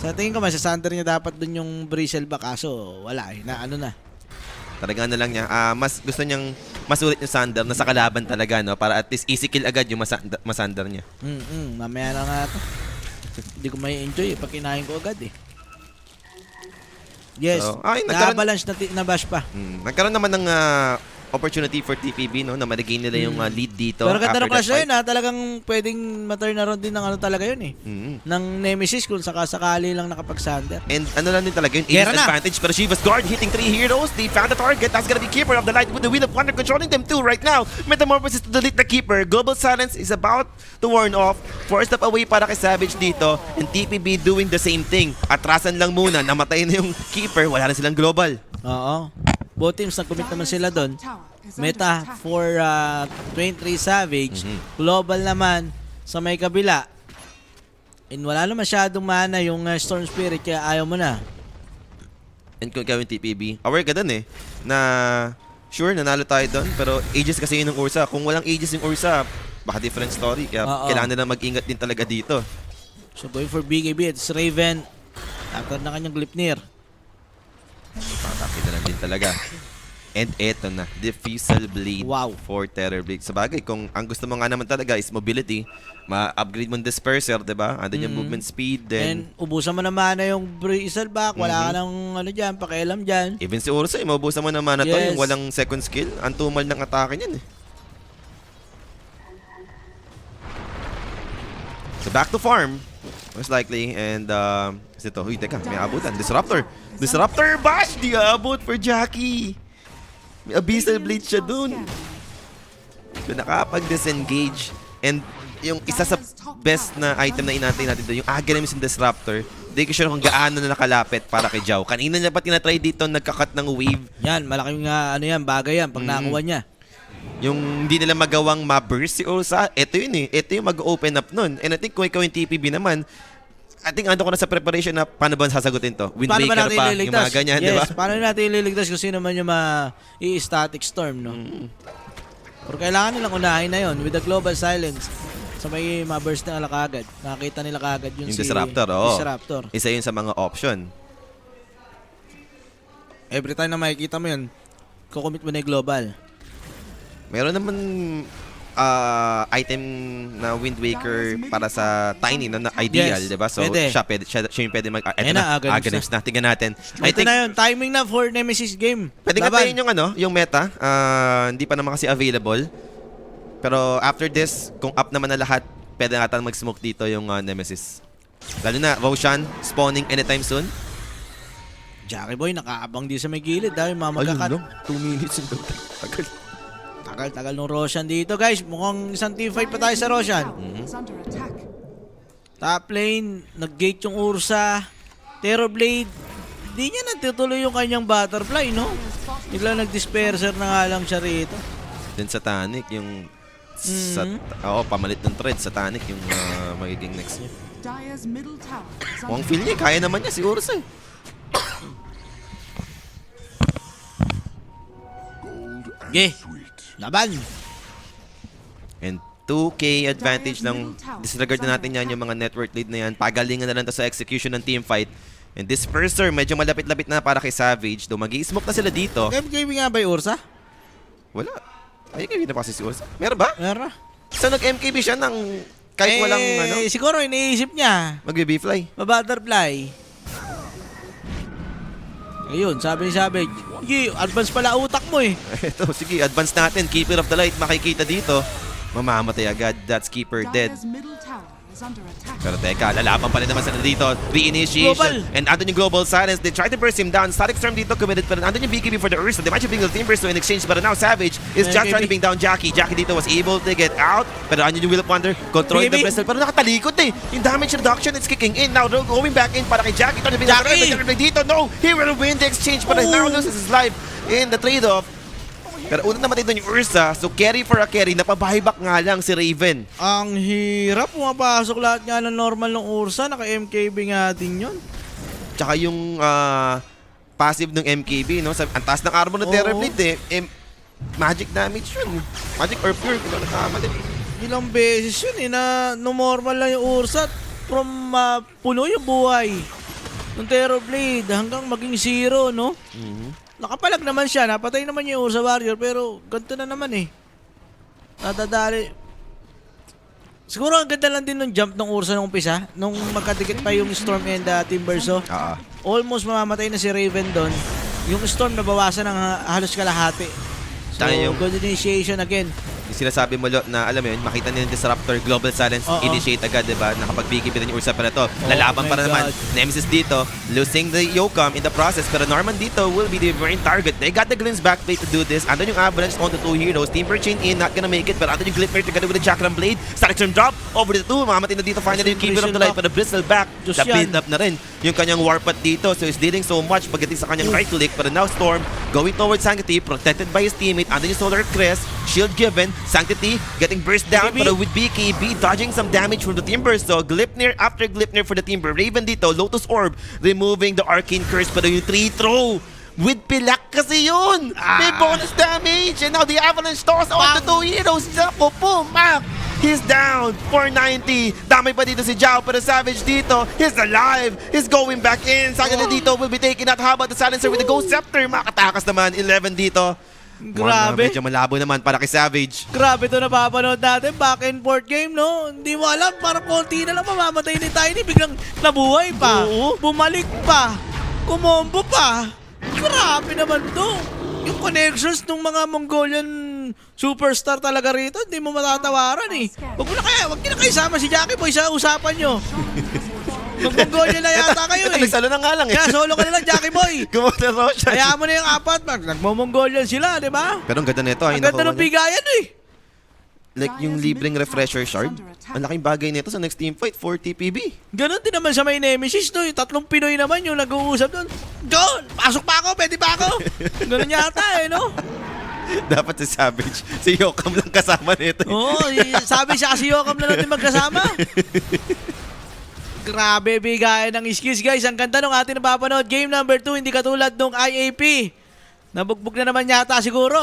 Sa tingin ko Sander niya dapat dun yung Bristleback kaso wala eh. Na ano na. Talaga lang niya. Mas gusto niyang masulit yung Sander na sa kalaban talaga, no? Para at least easy kill agad yung masander niya. Mamaya na nga to. Hindi ko may enjoy eh. Pag kinain ko agad eh. Yes. So, na-avalanche na bash pa. Nagkaroon naman ng opportunity for TPB, no? Na ma-regain nila yung lead dito. Pero ganda ng after that clash na fight. yun ha. Talagang pwedeng ma-turn around din ng ano talaga yun eh. Ng Nemesis kung sakasakali lang nakapag-Sander. And ano lang din talaga yun, Gera Aegis na. advantage. Pero Shiva's Guard hitting 3 heroes. They found the target. That's gonna be Keeper of the Light with the Wheel of Wonder controlling them too right now. Metamorphosis to delete the Keeper. Global Silence is about to warn off. Forced up away para kay Savage dito. And TPB doing the same thing. Atrasan lang muna. Namatay na yung Keeper. Wala na silang global. Oo. Both teams nag-commit naman sila doon. Meta for 23 Savage. Global naman sa may kabila. And wala na masyadong mana yung Storm Spirit kaya ayaw mo na. And kung ikaw yung TPB, aware ka dun eh. Na sure, nanalo tayo dun. Pero Aegis kasi yun ng Ursa. Kung walang Aegis yung Ursa, baka different story. Kaya kailangan nila mag-ingat din talaga dito. So going for BKB, it's Raven. After na kanyang Glipnir. Pakakita lang din talaga. And eto na, Diffusal Blade Wow. for Terror Blade. Sa bagay, kung ang gusto mo nga naman talaga is mobility, ma-upgrade mo yung Disperser, diba? Andun yung movement speed, And then ubusan mo naman na yung Bristleback. Wala ka nang ano dyan, pakialam dyan. even si Ursa, maubusan mo naman na to, Yes. yung walang second skill. Ang tumal ng atake niyan eh. So back to farm, most likely. And, kasi ito, huy, teka, may abutan. Disruptor! Disruptor bash! Di abot for Jackie! May Abyssal Blade siya dun. So nakapag-disengage. And yung isa sa best na item na inantay natin doon, yung Aghanim yung Disruptor, hindi ko sure kung gaano na nakalapit para kay Jao. Kanina niya pa tinatry dito, nagkakat ng wave. Yan, malaking ano yan, bagay yan pag nakuha niya. Yung hindi nila magawang ma-burst si Ursa, ito yun eh. Ito yung mag-open up nun. And I think kung ikaw yung TPB naman, I think ando ko na sa preparation na paano ba sasagutin to? Wind Paano ba Waker natin pa, ililigtas? yung mga ganyan, di ba? Yes, paano natin ililigtas kung sino man yung i-static storm, no? Pero kailangan nilang unahin na yon with the global silence. So may ma-burst na kagad. Nakakita nila kagad Yung Disruptor, oo. Disruptor. Isa yun sa mga option. Every time na makikita mo yun, kukumit mo na yung global. Meron naman item na Wind Waker para sa Tiny na ideal, Yes, di ba? So pwede. siya yung pwede mag... Ayan na, Aghanims na. Tingnan natin. I Ito think na yun, timing na for Nemesis game. pwede Laban. katayin yung meta. Hindi pa naman kasi available. Pero after this, kung up naman na lahat, pwede nga tayo mag-smoke dito yung Nemesis. Lalo na, Roshan spawning anytime soon. Jackie Boy, nakaabang di sa may gilid dahil Ayun mamagakat. lang, 2 minutes yung tagal. Tagal-tagal nung Roshan dito, guys. Mukhang isang team fight pa tayo sa Roshan. Is under attack. Top lane, nag-gate yung Ursa. Terrorblade, di niya natutuloy yung kanyang butterfly, no? Bigla nag-disperser na nga lang siya rito. Then sa Tanic, yung pamalit ng threads sa Tanic yung magiging next niya. Dire's middle tower is Mukhang under feel niya, kaya naman niya si Ursa eh. Gold and Okay. sweet. Laban. And 2K advantage lang. Disregard na natin yan, yung mga network lead na yan. Pagalingan na lang to sa execution ng teamfight. And Disperser, medyo malapit-lapit na para kay Savage. Though mag-i-smoke na sila dito. MKB nga ba yung Ursa? Wala. Ay, MKB na pa si Ursa. Meron ba? Meron. So nag-MKB siya ng kahit walang Siguro iniisip niya. mag-B-fly. Mabutterfly. Ayun, sabi ni Savage. Sige, advance pala utak mo eh. Ito, sige, advance natin. Keeper of the Light, makikita dito. Mamamatay agad. That's Keeper dead. Dire's middle tower is under attack. Pero teka, lalaban pa rin naman sila dito. Re-initiation. Global. And andun yung Global Silence. They try to burst him down. Static Storm dito committed. Pero andun yung BKB for the Ursa. They might have been the Timbers in exchange. But now Savage is just BKB. trying to bring down Jackie. Jackie dito was able to get out. Pero andun yung Will of Wonder. Controlling the BKB. Bristol. Pero nakatalikod eh. Yung damage reduction is kicking in. Now going back in para kay Jackie. Trying to bring Jackie. down dito. No! He will win the exchange. But now loses his life in the trade-off. Pero una naman dito yung Ursa. So carry for a carry. Napabaybak nga lang si Raven. Ang hirap. Pumapasok lahat nga ng normal ng Ursa. Naka-MKB nga din yun. Tsaka yung passive ng MKB, no? Ang taas ng armor ng Terror Oo. Blade eh. Magic damage yun. Magic or pure, kung ano nakamali. Ilang beses yun eh na normal lang yung Ursa from puno yung buhay ng Terror Blade hanggang maging zero, no? Nakapalag naman siya, napatay naman yung Ursa Warrior pero ganito na naman eh. Nadadali. Siguro ang ganda lang din nung jump ng Ursa nung umpisa, nung magkadikit pa yung Storm and Timbersaw. Almost mamamatay na si Raven doon. Yung Storm nabawasan ng halos kalahati. So, Tayo yung- good initiation again. Yung sinasabi mo, Lo, na alam mo yun, makita nila yung Disruptor, Global Silence, Oo. initiate agad, diba? Nakapag-BKB na yung Ursa para to. Lalaban my para naman. God. Nemesis dito, losing the Yokam in the process. Pero Norman dito will be the main target. They got the Glimpse backplate to do this. Andun yung Avalanche on the two heroes. Timber Chain in, not gonna make it. Pero andun yung Glimmer together with the Chakram Blade. Static Storm drop over the two. Mamamatay na dito finally yung Keeper of the Light. Pero Bristle back. Diyos The yan. build up na rin yung kanyang Warpath dito. So he's dealing so much pagdating sa kanyang right click. Pero now Storm going towards Sanctity, protected by his teammate. Andun yung Solar Crest. Shield given. Sanctity getting burst down. BKB. Pero with BKB dodging some damage from the Timber. So Glipnir after Glipnir for the Timber. Raven dito, Lotus Orb removing the Arcane Curse. Pero yung 3-throw with Pilak kasi yun. May bonus damage. And now the Avalanche toss on the two heroes. Zapo, boom, mak. He's down. 490. Damay pa dito si Jao. Pero Savage dito, he's alive. He's going back in. Sagana dito will be taken out. How about the Silencer with the Ghost Scepter? Makatakas naman. 11 dito. Grabe. Medyo malabo naman para kay Savage. Grabe to napapanood natin. Back and forth game, no? Hindi mo alam. Parang konti na lang mamamatay ni Tiny. Biglang nabuhay pa. Bumalik pa. Kumombo pa. Grabe naman to. Yung connections ng mga Mongolian superstar talaga rito, hindi mo matatawaran eh. Wag niyo na kayo sama si Jackie Boy sa usapan nyo. Mag-Mongolian na yata kayo Ito, eh. nagsalo na nga lang eh. Kaya solo ka na lang, Jackie Boy. Gumawa na siya. Kaya mo na yung apat. Nagmo-Mongolian sila, di ba? Pero ang ganda nito. Ang ganda ng bigayan eh. Like yung libreng refresher shard. Ang laking bagay nito sa next team fight, 40 PB. Ganon din naman sa may Nemesis, no? Yung tatlong Pinoy naman yung nag-uusap doon. Go! Pasok pa ako! Pwede pa ako! Ganon yata eh, no? Dapat si Savage, si Yokam lang kasama nito. Oo, sabi siya kasi Yokam na natin magkasama. Grabe, bigayan ng skills, guys. Ang ganda nung ating napapanood. Game number 2, hindi katulad nung IAP. Nabugbog na naman yata siguro.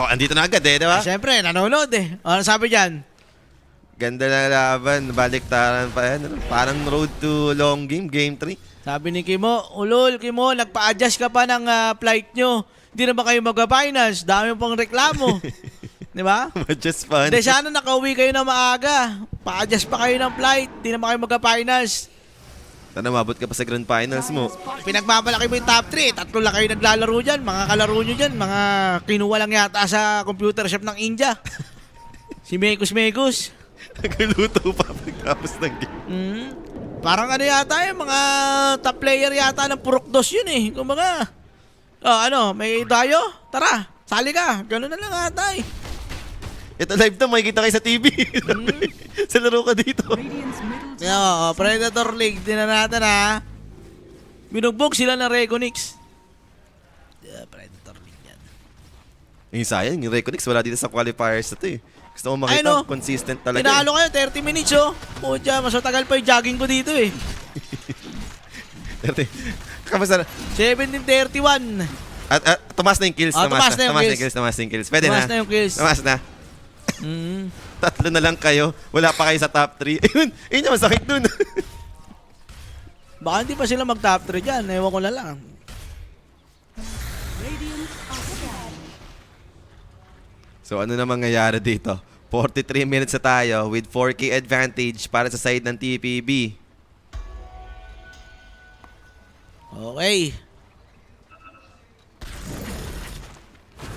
Andito na agad eh, di ba? Siyempre, nanonood eh. Ano sabi dyan? Ganda na laban, baliktaran pa yan. Parang road to long game, game 3. Sabi ni Kimo, ulol, Kimo, nagpa-adjust ka pa ng flight nyo. Hindi na ba kayo magpa-finals? Dami pang reklamo. Di ba? Just fun. Hindi, sana nakauwi kayo na maaga. Pa-adjust pa kayo ng flight. Hindi na ba kayo magpa-finals? Sana mabot ka pa sa grand finals mo. Pinagmamalaki mo yung top 3. Tatlo lang kayo naglalaro dyan. Mga kalaro nyo dyan. Mga kinuha lang yata sa computer shop ng India. Si Mekus. Nagluto pa pagtapos ng game. Parang ano yata yung mga top player yata ng Purokdos yun eh. Kumbaga, may dayo? Tara, sali ka. Ganun na lang ata eh. Ito live to, makikita kayo sa TV. Sa laro ka dito. Radiant's middle tower. Yo, Predator League, din na natin ha. Binugbog sila ng Reconix. Predator League yan. Yung sayang, yung Reconix wala dito sa qualifiers na to eh. Gusto mo makita? Ay, no. Consistent talaga. Tinalo kayo, 30 minutes oh. Pucha, mas matagal pa yung jogging ko dito eh. Kamusta na? 17:31. At tumaas na yung kills. Tumaas na yung kills. Pwede Tumaas na. na yung kills. Tumaas na. Mm. 3 na lang kayo. Wala pa kayo sa top 3. Ayun yung masakit dun. Baka hindi pa sila mag-top 3 dyan. Ewan ko na lang. Radiant are scanning. So ano na mangyayari dito? 43 minutes na tayo with 4K advantage para sa side ng TPB. Okay.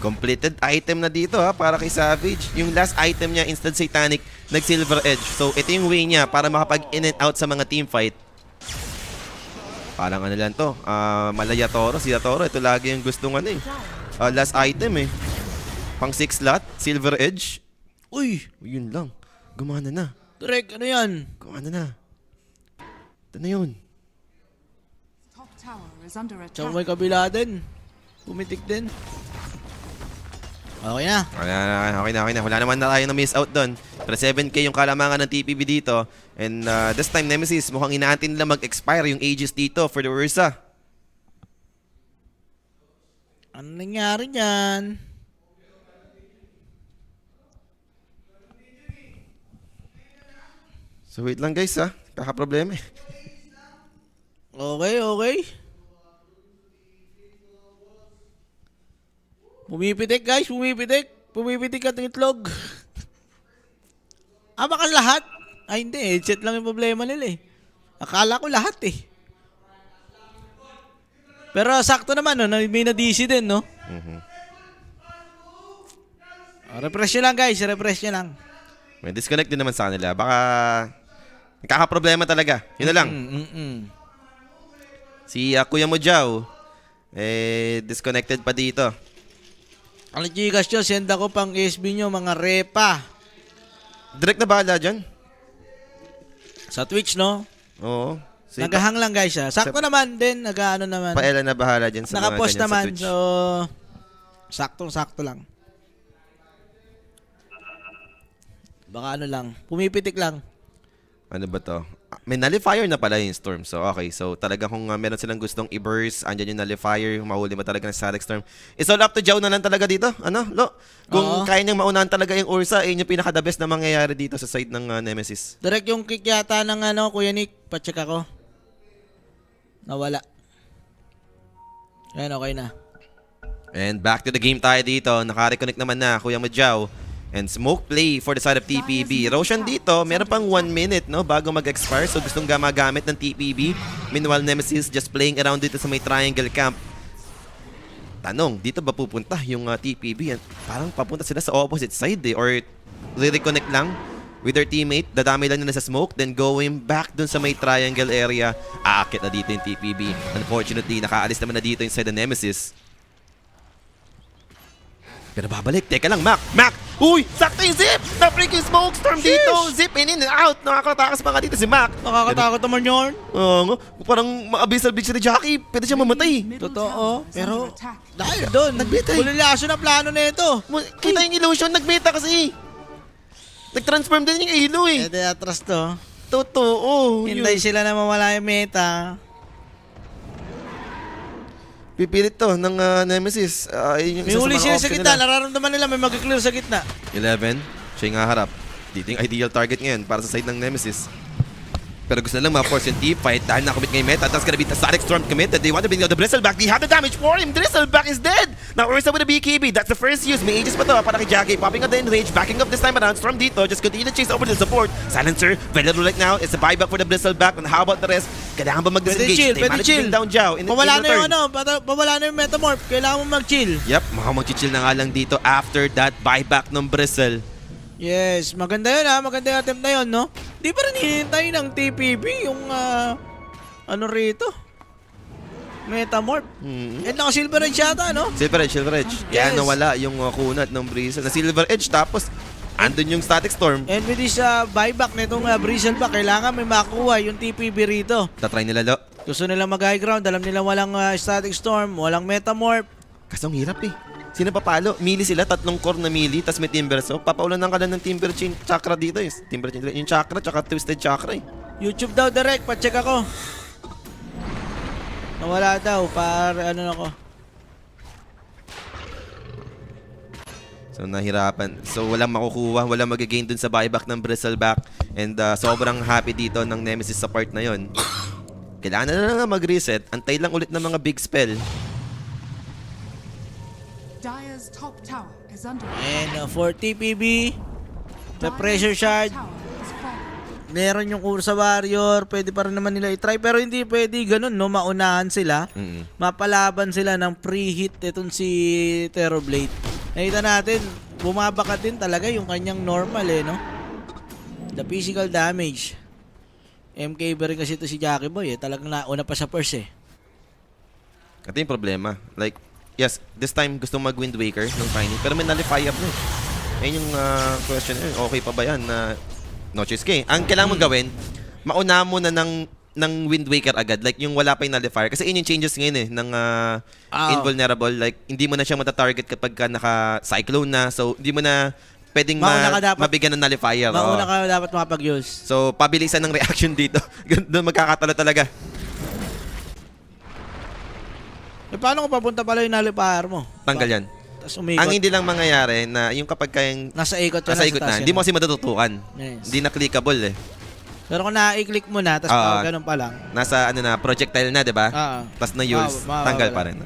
Completed item na dito para kay Savage. Yung last item niya, Instant Satanic, nag-Silver Edge. So ito yung way niya para makapag-in and out sa mga team fight. Parang ano lang to, Malaya Toro, si Toro, ito lagi yung gustong last item Pang 6 slot, Silver Edge. Uy, Yun lang, gumana na. Direk, ano yan? Gumana na. Ito na yun. Top tower is under Tsaka attack. may kabila din. Pumitik din. Okay na. Okay na. Wala naman na tayo na miss out doon. Pero 7K yung kalamangan ng TPB dito. And this time, Nemesis, mukhang inaantin nila mag-expire yung ages dito for the Ursa. Ano nangyari dyan? So wait lang guys kakaproblema Okay. Pumipitik guys, pumipitik. Pumipitik at ng itlog. Baka lahat? Ay hindi, headset lang yung problema nila eh. Akala ko lahat eh. Pero sakto naman no, may na-DC din no. Refresh nyo lang guys, refresh nyo lang. May disconnect din naman sa kanila. Baka nakakaproblema talaga. Yun na lang. Si Kuya Mojao, disconnected pa dito. Ang Gcash nyo, send ako pang SB nyo, mga repa. Direct na bahala dyan. Sa Twitch, no? Oo. Si Naghahang lang guys ha. Sakto naman din, nag-ano naman. Paela na bahala dyan sa mga Nakapost ganyan sa naman, Twitch. so saktong-sakto lang. Baka ano lang, pumipitik lang. Ano ba to? May nullifier na pala yung Storm. So, okay. So, talaga kung meron silang gustong i-burst, andyan yung nullifier, mahuli mo talaga ng Static Storm. It's all up to Jao na lang talaga dito. Ano, Lo? Kung Oo. kaya niyang maunahan talaga yung Ursa, yun yung pinaka-the best na mangyayari dito sa side ng Nemesis. Direct yung kick yata ng Kuya Nick, pacheck ako. Nawala. Ayan, okay na. And back to the game tayo dito. Naka-reconnect naman na, Kuya Majao. And smoke play for the side of TPB. Roshan dito, meron pang 1 minute bago mag-expire. So gustong gamagamit ng TPB. Meanwhile, Nemesis just playing around dito sa may triangle camp. Tanong, dito ba pupunta yung TPB? Parang papunta sila sa opposite side or re-reconnect lang with their teammate. Dadami lang nila sa smoke. Then going back dun sa may triangle area. Aakit na dito yung TPB. Unfortunately, nakaalis naman na dito inside the Nemesis. Pero babalik. Teka lang, Mac! Uy! Sakto yung Zip! Na-break yung smoke storm dito! Zip in and out! Nakakatakas pa nga dito si Mac! Nakakatakot naman yun. Oo, parang ma-abyssal beach ni Jackie. Pwede siya mamatay. Middle Totoo, tower is pero under attack. dahil doon, Nagbitay. bulilaso na plano na ito. Kita yung illusion, nagmeta kasi. Nag-transform din yung ilo eh. Ito atras to. Totoo. Hintay sila na mawala yung meta. Pipilit to ng Nemesis. Yun yung May isa huli mga sila sa option gitna, nila. nararamdaman nila may mag-clear sa gitna. 11. Siya yung haharap. Dito yung ideal target ngayon para sa side ng Nemesis. Pero gusto na lang ma-force yung team fight dahil nakomit ngayon meta. That's gonna be the Static Storm committed. They want to bring out the Bristleback. They have the damage for him. Bristleback is dead. Now Ursa with the BKB. That's the first use. May ages pa to para kay Jackie. Popping up the enrage. Backing up this time around. Storm dito. Just continue to chase over the support. Silencer. Available right now. It's a buyback for the Bristleback. And how about the rest? Kailangan ba mag-disengage? They managed to bring down Jao. Pawala na yung return. pawala na yung Metamorph. Kailangan mo mag-chill. Yep, mukhang mag-chill na nga lang dito after that buyback ng Bristle. Yes, maganda yun maganda yung attempt na yun, no? Di pa rin hinihintay ng TPB yung, ano rito? Metamorph. And naka-Silver Edge yata, no? Silver Edge. Kaya Yes. nawala yung kunat ng Bristle. Na Silver Edge tapos andun yung Static Storm. And with this buyback nitong Bristleback, kailangan may makuha yung TPB rito. Tatry nila lo. Gusto nilang mag-high ground, alam nila walang Static Storm, walang Metamorph. Kasi ang hirap eh. Sino papalo? Melee sila, 3 core na melee, tas may Timber Saw. Papaulanan ka lang ng Timber Chain Chakra dito eh. Timber Chain, yung Chakra, tsaka Twisted Chakra eh. YouTube daw direct, pa-check ako. Nawala daw, para ano ako. So nahirapan. So walang makukuha, walang mag-gain dun sa buyback ng Bristleback. And sobrang happy dito ng Nemesis sa part na yon. Kailangan na lang mag-reset. Antay lang ulit ng mga big spell. Dire's top tower is under And for TPB, the pressure shard, tower is falling. meron yung Ursa Warrior, pwede pa rin naman nila i-try. Pero hindi pwede ganun, no? Maunahan sila. Mapalaban sila ng pre-hit itong si Terrorblade. Nakita natin, bumabaka din talaga yung kanyang normal eh, no? The physical damage. MK ba rin kasi ito si Jackie Boy eh. Talagang nauna pa sa first eh. Ito yung problema. Like, yes, this time gusto mag-Wind Waker ng Tiny, pero may nullify up na. Ayun yung question. Okay pa ba yan? No choice ka eh. Ang kailangan mong gawin, mauna mo na ng Wind Waker agad. Like, yung wala pa yung nullifier. Kasi yun yung changes ngayon eh, ng invulnerable. Like, hindi mo na siya matatarget kapag ka naka-cyclone na. So, hindi mo na pwedeng mabigyan ng nullifier. Mauna ka dapat makapag-use. So, pabilisan ng reaction dito. Doon magkakatalo talaga. Eh, paano kung papunta pala yung nullifier mo? Tanggal yan. Tapos umikot. Ang hindi lang mangyayari na yung kapag kayang Nasa ikot ka nasa ikot na, hindi mo kasi matututukan. Yes. Hindi na clickable eh. Pero kung na-i-click mo na, tapos ganun pa lang. Nasa projectile na, 'di ba? Tapos na use, tanggal pa rin.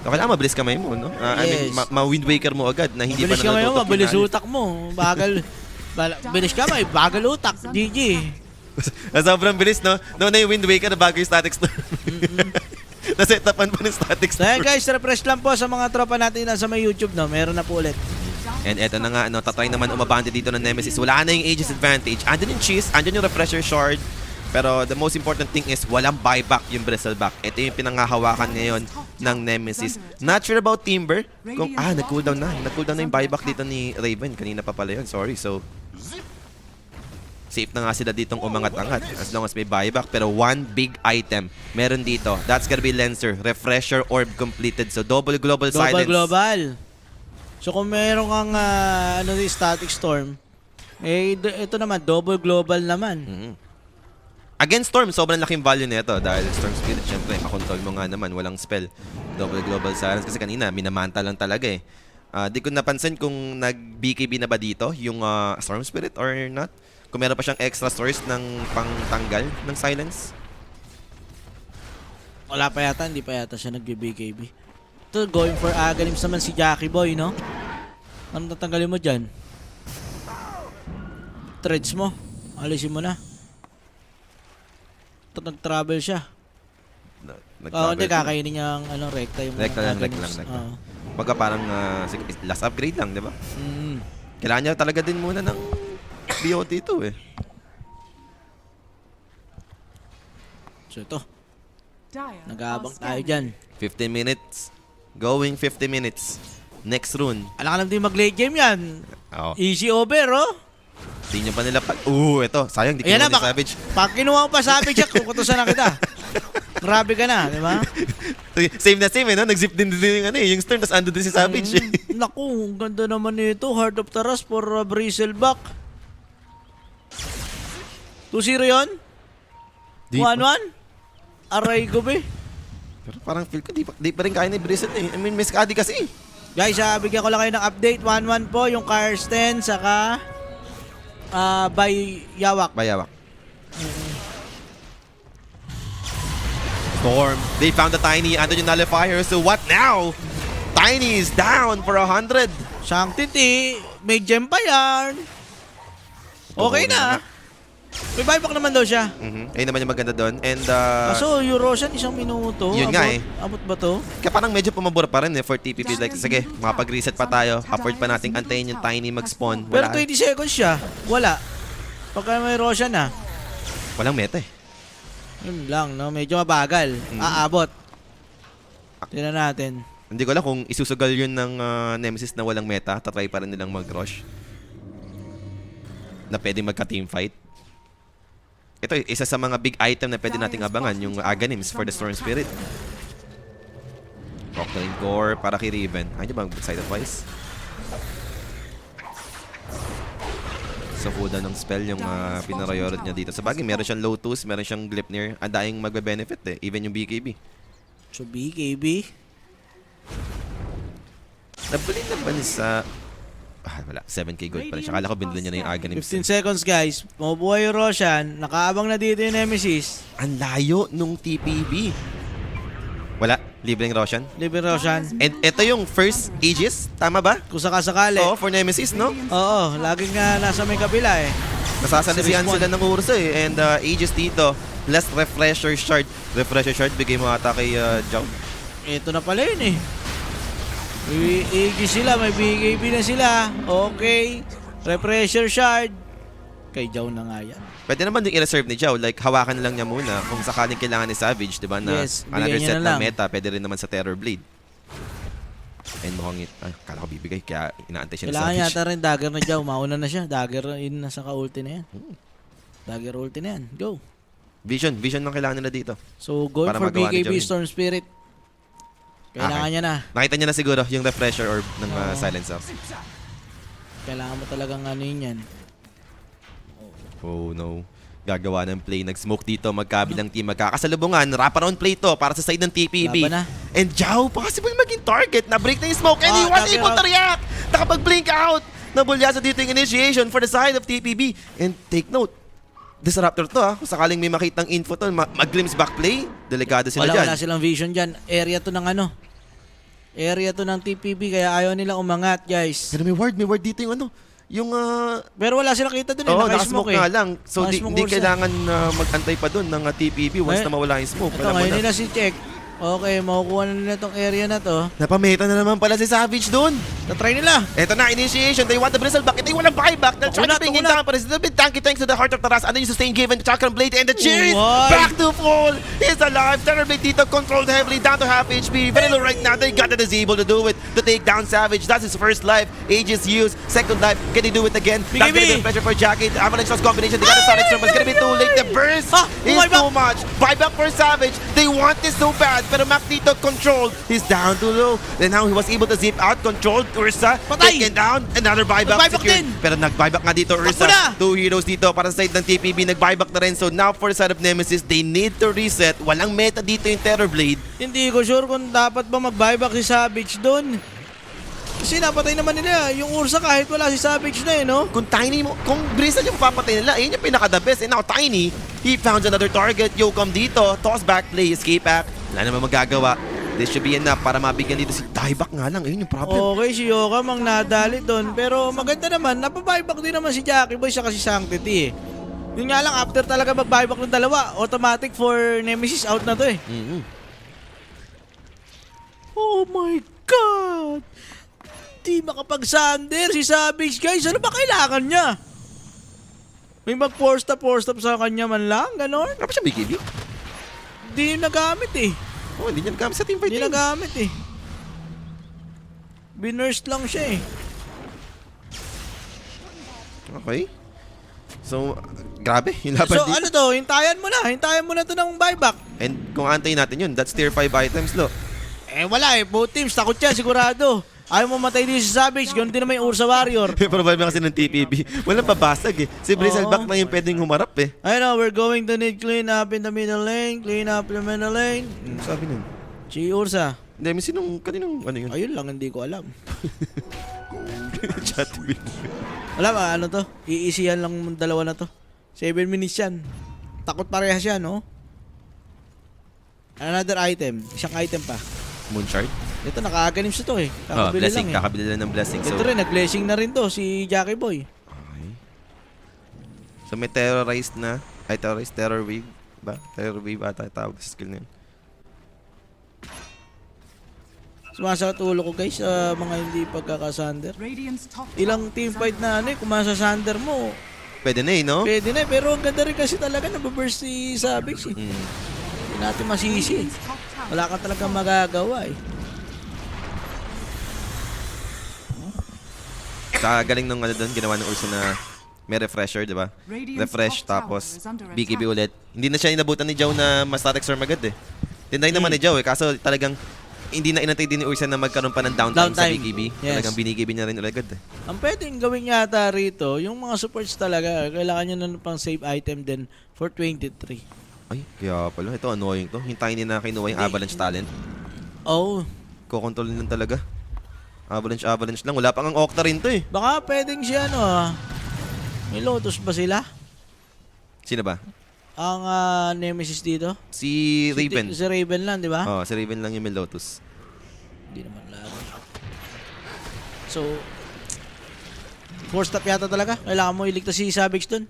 So, kailangan mabilis kamay mo, no? I mean, ma-Wind Waker mo agad na hindi mabilis pa natututok. Mabilis utak mo. Bagal. Bilis kamay, bagal utak. GG. Sobrang bilis, no? No na yung Wind Waker na bago yung Static Storm. Nasetapan pa ng Static So Storm. guys, refresh lang po sa mga tropa natin na sa may YouTube, no? Meron na po ulit. And eto na nga, no, tatry naman umabante dito ng Nemesis. Wala na yung Aegis advantage. Andyan yung Cheese, andyan yung Refresher Shard. Pero the most important thing is walang buyback yung Bristleback. Ito yung pinangahawakan ngayon ng Nemesis. Not sure about Timber. Kung, nag-cooldown na. Nag-cooldown na yung buyback dito ni Raven. Kanina pa pala yun. Sorry. So, safe na nga sila ditong umangat-angat as long as may buyback. Pero one big item meron dito. That's gonna be Lancer. Refresher Orb completed. So, double global silence. Double global. So kung meron kang Static Storm, eh ito naman, double global naman. Against Storm, sobrang laking value nito dahil Storm Spirit, syempre, makontrol mo nga naman, walang spell. Double global silence kasi kanina, minamanta lang talaga eh. Di ko napansin kung nag-BKB na ba dito yung Storm Spirit or not. Kung meron pa siyang extra source ng pangtanggal ng silence. Wala pa yata, hindi pa yata siya nag-BKB. Ito, going for Aghanim's naman si Jackie Boy, no? Anong tatanggalin mo dyan? Threads mo. Alisin mo na. Ito, nag-travel siya. Hindi, kakainin niya ang rekta. Yung Rekta lang. Baga parang last upgrade lang, di ba? Kailangan niya talaga din muna ng BOT ito eh. So ito, nag-aabang tayo dyan. 15 minutes. Going 50 minutes. Next rune. Alam ka naman din mag-late game yan. Oo. Easy over, oh. Hindi nyo pa nila pa... ito. Sayang, di Ayan kinuha na, ni Savage. Pag kinuha mo pa Savage, kukutusan na kita. Grabe ka na, di ba? Same na same eh, no? Nag-zip din yung stern, tapos ando din si Savage. Naku, ang ganda naman nito. Heart of Taras for Bristleback. 2-0 yun? 1-1? Aray ko, be. Pero parang feel ko, di pa rin kaya ni Bristle eh. I mean, Miss Cady kasi. Guys, bigyan ko lang kayo ng update. 1-1 po yung Karsten, saka by Yawak. Bayawak. Storm. They found the Tiny under yung nullifier. So what now? Tiny is down for 100. Sanctity, may gem pa yan. Okay na. May buyback naman daw siya. Ayun naman yung maganda doon. And So, yung Roshan, 1 minuto. Yun nga eh. Abot ba to? kaya parang medyo pumabura pa rin eh for TPP. Like, sige, makapag-reset pa tayo. Afford pa nating antayin yung Tiny mag-spawn. Pero 20 seconds siya. Wala. Pagka may Roshan na. Walang meta eh. Yun lang, no? Medyo mabagal. Aabot. Tingnan natin. Hindi ko alam kung isusugal yun ng Nemesis na walang meta. Tatry pa rin nilang mag-rush. Na pwedeng magka-teamfight. Ito, isa sa mga big item na pwede nating abangan, yung Aghanims for the Storm Spirit. Proctoring Core para kay Riven. Ayaw niya bang side of Wise? So, kuda ng spell yung pinarayorize niya dito. Sa bagay, meron siyang Lotus, meron siyang Gleipnir. Ang daing magbe-benefit eh. Even yung BKB. So BKB. Nabili naman sa... wala. 7k gold pa rin. Akala ko binili niya na yung Aghanim. 15 seconds guys. Mabubuhay yung Roshan. Nakaabang na dito yung Nemesis. Ang layo nung TPB. Wala. Libreng Roshan. Libre Roshan. And ito yung first Aegis. Tama ba? Kung sakasakali. Oo, for Nemesis, no? Oo, laging nasa may kabila eh. Nasasalisihan Series sila ng Ursa eh. And Aegis dito, last Refresher Shard. Refresher Shard, bigay mo ata kay Jao. Ito na pala yun eh. May Aegis sila, may BKB na sila. Okay. Refresher Shard. Kay Jao na nga yan. Pwede naman yung i-reserve ni Jao. Like, hawakan lang niya muna kung sakaling kailangan ni Savage, di ba? Na Yes, another bigay niya set na na lang. meta, pwede rin naman sa Terror Blade. And mukhang kala ko bibigay, kaya inaantay siya ni Kailangan Savage. yata rin dagger na Jao. Mauna na siya. Dagger in nasa ka-ulti na yan. Dagger ulti na yan. Go. Vision lang kailangan nila dito. So, going Para for magawa ni BKB Jao yun. Storm Spirit. Kailangan Okay. niya na. Nakita niya na siguro yung Refresher Orb ng Silencer. Kailangan mo talagang ano yun yan. Oh no. Gagawa ng play. Nag-smoke dito. Magkabilang team. Magkakasalubungan. Wraparound play to para sa side ng TPB. Laban na. And Jao, possible maging target. Na-break na yung smoke. And he was dagger able to out. react. Nakapag-blink out. Nabulyaso dito yung initiation for the side of TPB. And take note. Disruptor to Kung sakaling may makitang info to, mag-glimpse back play, delikado sila dyan. Wala silang vision dyan. Area to ng ano. Area to ng TPB kaya ayaw nila umangat guys. Pero may ward dito yung ano. Yung Pero wala silang kita dun eh. Oo, Naka-smoke nakasmoke nga lang. So, Naka-smoke hindi also. kailangan mag-antay pa dun ng TPB once na mawala yung smoke. Ito Alam mo ngayon na. nila si Check. Okay, makukuha na nila tong area na to. Napameta na naman pala si Savage dun. Na-try nila. Eto na, initiation. They want the Bristle back. Ito yung walang buyback. They're trying to bring it down, but it's a little bit tanky thanks to the Heart of Taras. And then yung sustain given to Chakram Blade and the Cherries. Why? Back to full. He's alive. Terror Blade dito controlled heavily down to half HP. Very low right now. They got the able to do it to take down Savage. That's his first life. Aegis used. Second life. Can he do it again? That's gonna be a pressure for Jackie. Avalanche Lost combination. They got the Sonic Storm, but it's gonna be too late. The burst is buyback. too much. Buyback for Savage. They want this so bad. Pero Mac dito controlled. He's down to low. Then now he was able to zip out. Controlled. Ursa Patay. taken down. Another buyback Nag-buyback secured. din. Pero nag-buyback nga dito Ursa. na. 2 heroes dito para sa side ng TPB. Nag-buyback na rin. So now for the side of Nemesis, they need to reset. Walang meta dito yung Terror Blade. Hindi ko sure kung dapat ba mag-buyback si Savage doon. Kasi napatay naman nila yung Ursa kahit wala si Savage na no? Kung Tiny mo, kung Brisa yung papatay nila, ayun yung pinaka-the best. And now Tiny, he found another target. Yokom dito. Toss back play. Escape back. Wala naman magagawa. This should be enough para mabigyan dito si Dieback nga lang. Ayun yung problem. Okay, si Yokam ang nadali doon. Pero maganda naman, napabuyback din naman si Jackie Boy saka si Sanctity eh. Yun nga lang, after talaga mag-buyback ng dalawa, automatic for Nemesis out na to eh. Mhm. Oh my God! Di makapag-sander si Savage guys. Ano ba kailangan niya? May mag-force stop sa kanya man lang, ganon? Ano ba siya BKB? Di yung nagamit eh. Oh, hindi niya nagamit sa teamfight. Hindi nagamit eh. Binurst lang siya eh. Okay. So, grabe. Yung laban So dito. ano to, hintayan mo na to ng buyback. And kung antayin natin yun, that's tier 5 items, lo. Eh wala eh, both teams, takot yan sigurado. Ayaw mo matay din si Savage, ganun din naman yung Ursa Warrior. Problema kasi ng TPB. Walang babasag eh. Si Bristleback Oo. na yung pwedeng humarap eh. I know, we're going to need clean up in the middle lane, clean up in the middle lane. Sabi nun. Si Ursa, Hindi, may kaninong ano yun? ayun lang, hindi ko alam. Chat with. Alam ba, ano to? Iisihan lang yung dalawa na to. 7 minutes yan. Takot parehas yan, no? Another item, isang item pa. Moonshard? Ito, nakakaganim siya to eh. Kakabili Blessing. lang eh. Kakabili lang ng blessing. Ito rin, nag-blessing na rin to, si Jackie Boy. Okay. So may terrorized na. Ay, terror wave. Ba? Terror wave ata tawag sa skill na yun. Sumasakit ulo ko guys sa mga hindi pagkakasander. Radiant's top Ilang team fight na ano eh, kung masasander mo, Pwede na eh, no? pwede na eh. Pero ang ganda rin kasi talaga nababurst si Savage eh. Hindi natin masisi eh. Radiant's top tower. Wala ka talagang magagawa eh. Sa galing ng ano doon, ginawa ng Ursa na may refresher, di ba? Radiant's Refresh, top tower tapos is under BKB attack. ulit. Hindi na siya inabutan ni Joe na ma-static storm agad eh. Tinday naman ni Joe eh, kaso talagang hindi na inantay din ni Ursa na magkaroon pa ng downtime sa Downtime. BKB. Yes. Talagang binigay niya rin agad. Ang pwedeng gawin yata rito, yung mga supports talaga, kailangan nyo na pang save item din for 23. Ay, kaya pala. Ito, annoying to. Hintayin niya na kinuha yung Avalanche talent. Oh, Kukontrol lang talaga. Avalanche lang. Wala pang ang Octa rin to eh. baka pwedeng siya may Lotus ba sila? Sino ba? Ang Nemesis dito? Si Raven. Si Raven lang, di ba? Oh, si Raven lang yung may Lotus. Hindi naman laban. So, four stop yata talaga. Kailangan mo iligtas si Savage dun.